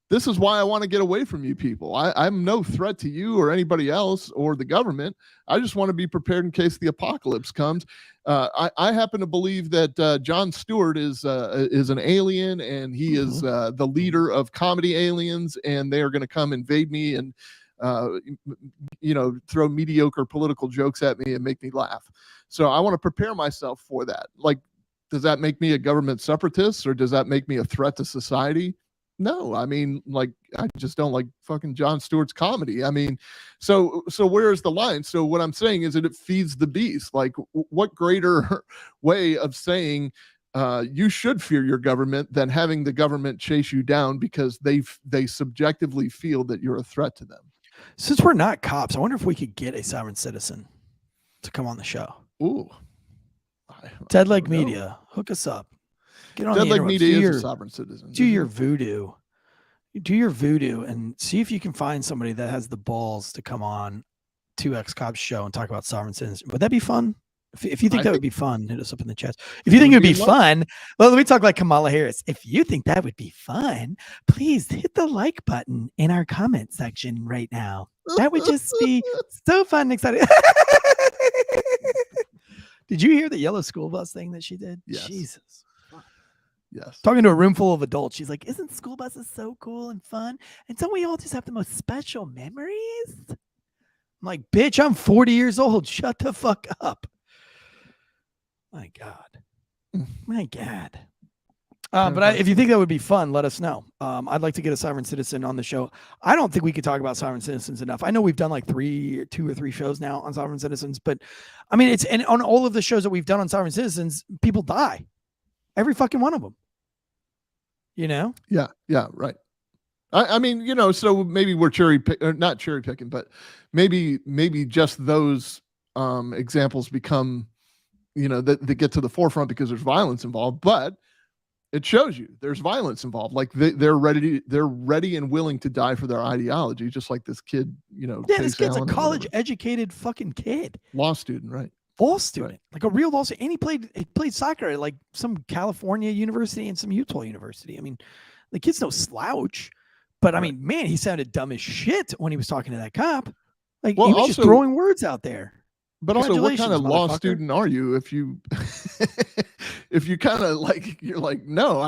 this is why I want to get away from you people. I'm no threat to you or anybody else or the government. I just want to be prepared in case the apocalypse comes. I happen to believe that Jon Stewart is an alien, and he is the leader of comedy aliens, and they are going to come invade me and throw mediocre political jokes at me and make me laugh. So I want to prepare myself for that. Like, does that make me a government separatist, or does that make me a threat to society? No, I mean, like, I just don't like fucking Jon Stewart's comedy. I mean, so where's the line? So what I'm saying is that it feeds the beast. Like, what greater way of saying you should fear your government than having the government chase you down because they subjectively feel that you're a threat to them? Since we're not cops, I wonder if we could get a sovereign citizen to come on the show. Ooh, Dead Leg Media, hook us up. Get on Dead Leg Media is a sovereign citizen. Do your voodoo. Do your voodoo and see if you can find somebody that has the balls to come on 2X Cops show and talk about sovereign citizenship. Would that be fun? If you think that would be fun, hit us up in the chat. If you think it would be fun, well, let me talk like Kamala Harris. If you think that would be fun, please hit the like button in our comment section right now. That would just be so fun and exciting. Did you hear the yellow school bus thing that she did? Yes. Jesus. Yes. Talking to a room full of adults. She's like, isn't school buses so cool and fun? And don't we all just have the most special memories? I'm like, bitch, I'm 40 years old. Shut the fuck up. My God. My God. But if you think that would be fun, let us know. I'd like to get a sovereign citizen on the show. I don't think we could talk about sovereign citizens enough. I know we've done like 2 or 3 shows now on sovereign citizens, but I mean, and on all of the shows that we've done on sovereign citizens, people die. Every fucking one of them. You know? Yeah, right. I mean, so maybe we're not cherry picking, but maybe just those examples become, that get to the forefront because there's violence involved, but it shows you there's violence involved. Like they're ready and willing to die for their ideology, just like this kid, Yeah, this kid's a college educated fucking kid. Law student, right? Law student, like a real law student. And he played soccer at like some California university and some Utah university. I mean, the kid's no slouch, but I mean, man, he sounded dumb as shit when he was talking to that cop. Like, he was just throwing words out there. But also, what kind of law student are you if you kind of like, you're like, no,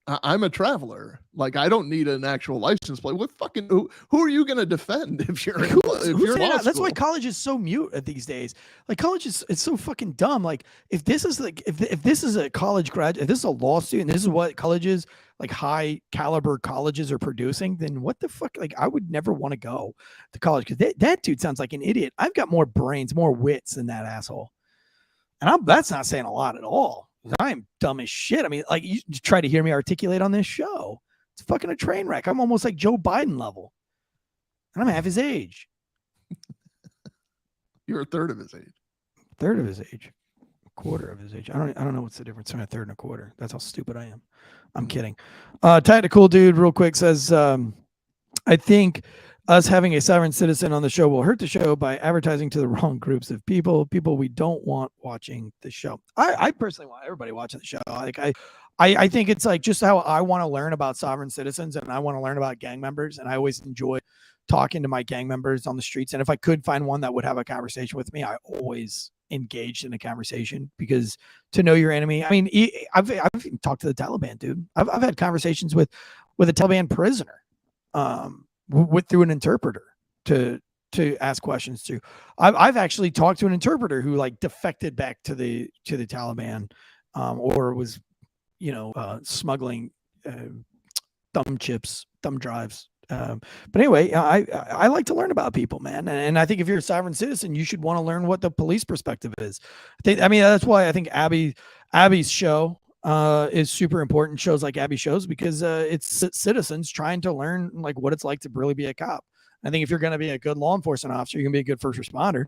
I'm a traveler. Like, I don't need an actual license plate. What fucking who are you going to defend if you're in law school? That's why college is so mute these days. Like, college it's so fucking dumb. Like, if this is like if this is a college graduate, if this is a law student, this is what colleges, like high caliber colleges, are producing, then what the fuck? Like, I would never want to go to college because that dude sounds like an idiot. I've got more brains, more wits than that asshole, and that's not saying a lot at all. I'm dumb as shit. I mean, like, you try to hear me articulate on this show. It's fucking a train wreck. I'm almost like Joe Biden level. And I'm half his age. You're a third of his age. Third of his age. A quarter of his age. I don't know what's the difference between a third and a quarter. That's how stupid I am. I'm kidding. Tactical Dude real quick says, I think us having a sovereign citizen on the show will hurt the show by advertising to the wrong groups of people we don't want watching the show. I personally want everybody watching the show. Like, I think it's like just how I want to learn about sovereign citizens, and I want to learn about gang members, and I always enjoy talking to my gang members on the streets. And if I could find one that would have a conversation with me, I always engaged in a conversation, because to know your enemy. I mean, I've even talked to the Taliban, dude. I've had conversations with a Taliban prisoner. Through an interpreter to ask questions to. I've actually talked to an interpreter who like defected back to the Taliban, or was, smuggling thumb drives. But anyway, I like to learn about people, man. And I think if you're a sovereign citizen, you should want to learn what the police perspective is. I mean, that's why I think Abby's show is super important. Shows like Abby shows, because it's citizens trying to learn like what it's like to really be a cop. I think if you're going to be a good law enforcement officer, you're going to be a good first responder,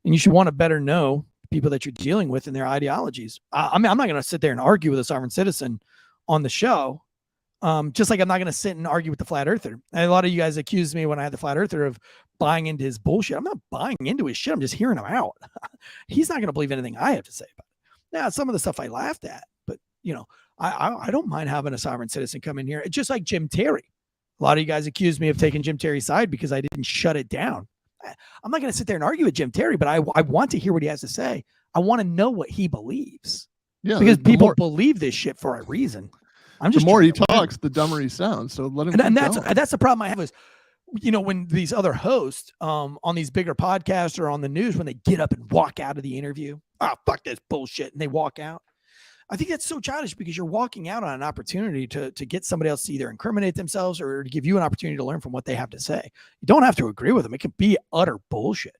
and you should want to better know people that you're dealing with and their ideologies. I mean, I'm not going to sit there and argue with a sovereign citizen on the show. Just like I'm not going to sit and argue with the flat earther. And a lot of you guys accused me when I had the flat earther of buying into his bullshit. I'm not buying into his shit. I'm just hearing him out. He's not going to believe anything I have to say about it. Now, some of the stuff I laughed at, but you know, I don't mind having a sovereign citizen come in here. It's just like Jim Terry. A lot of you guys accused me of taking Jim Terry's side because I didn't shut it down. I'm not going to sit there and argue with Jim Terry, but I want to hear what he has to say. I want to know what he believes. Yeah, because people believe this shit for a reason. I'm just the more he talks, the dumber he sounds. So let him. And that's the problem I have is, you know, when these other hosts on these bigger podcasts or on the news, when they get up and walk out of the interview, fuck this bullshit, and they walk out. I think that's so childish because you're walking out on an opportunity to get somebody else to either incriminate themselves or to give you an opportunity to learn from what they have to say. You don't have to agree with them. It can be utter bullshit,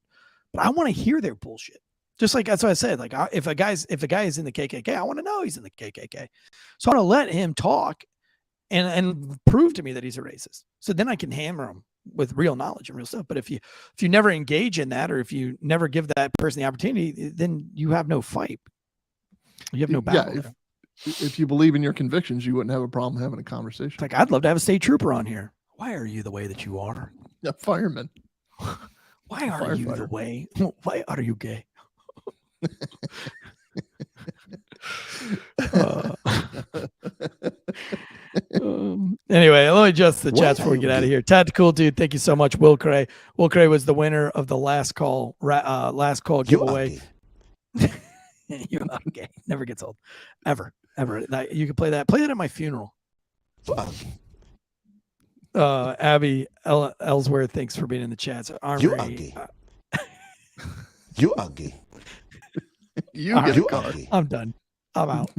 but I want to hear their bullshit. Just like that's what I said. Like if a guy is in the KKK, I want to know he's in the KKK. So I want to let him talk and prove to me that he's a racist. So then I can hammer him with real knowledge and real stuff. But if you never engage in that, or if you never give that person the opportunity, then you have no fight. You have no battle. Yeah, if you believe in your convictions, you wouldn't have a problem having a conversation. It's like, I'd love to have a state trooper on here. Why are you the way that you are? A fireman. Why are you the way? Why are you gay? Anyway, let me adjust the chats before we get out of here. Tactical dude, thank you so much. Will Cray was the winner of the last call giveaway. You're not gay. Never gets old, ever. You can play that at my funeral. Abby Ellsworth, thanks for being in the chats. You ugly. You ugly. You get a card. I'm done. I'm out.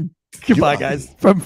Goodbye, guys. From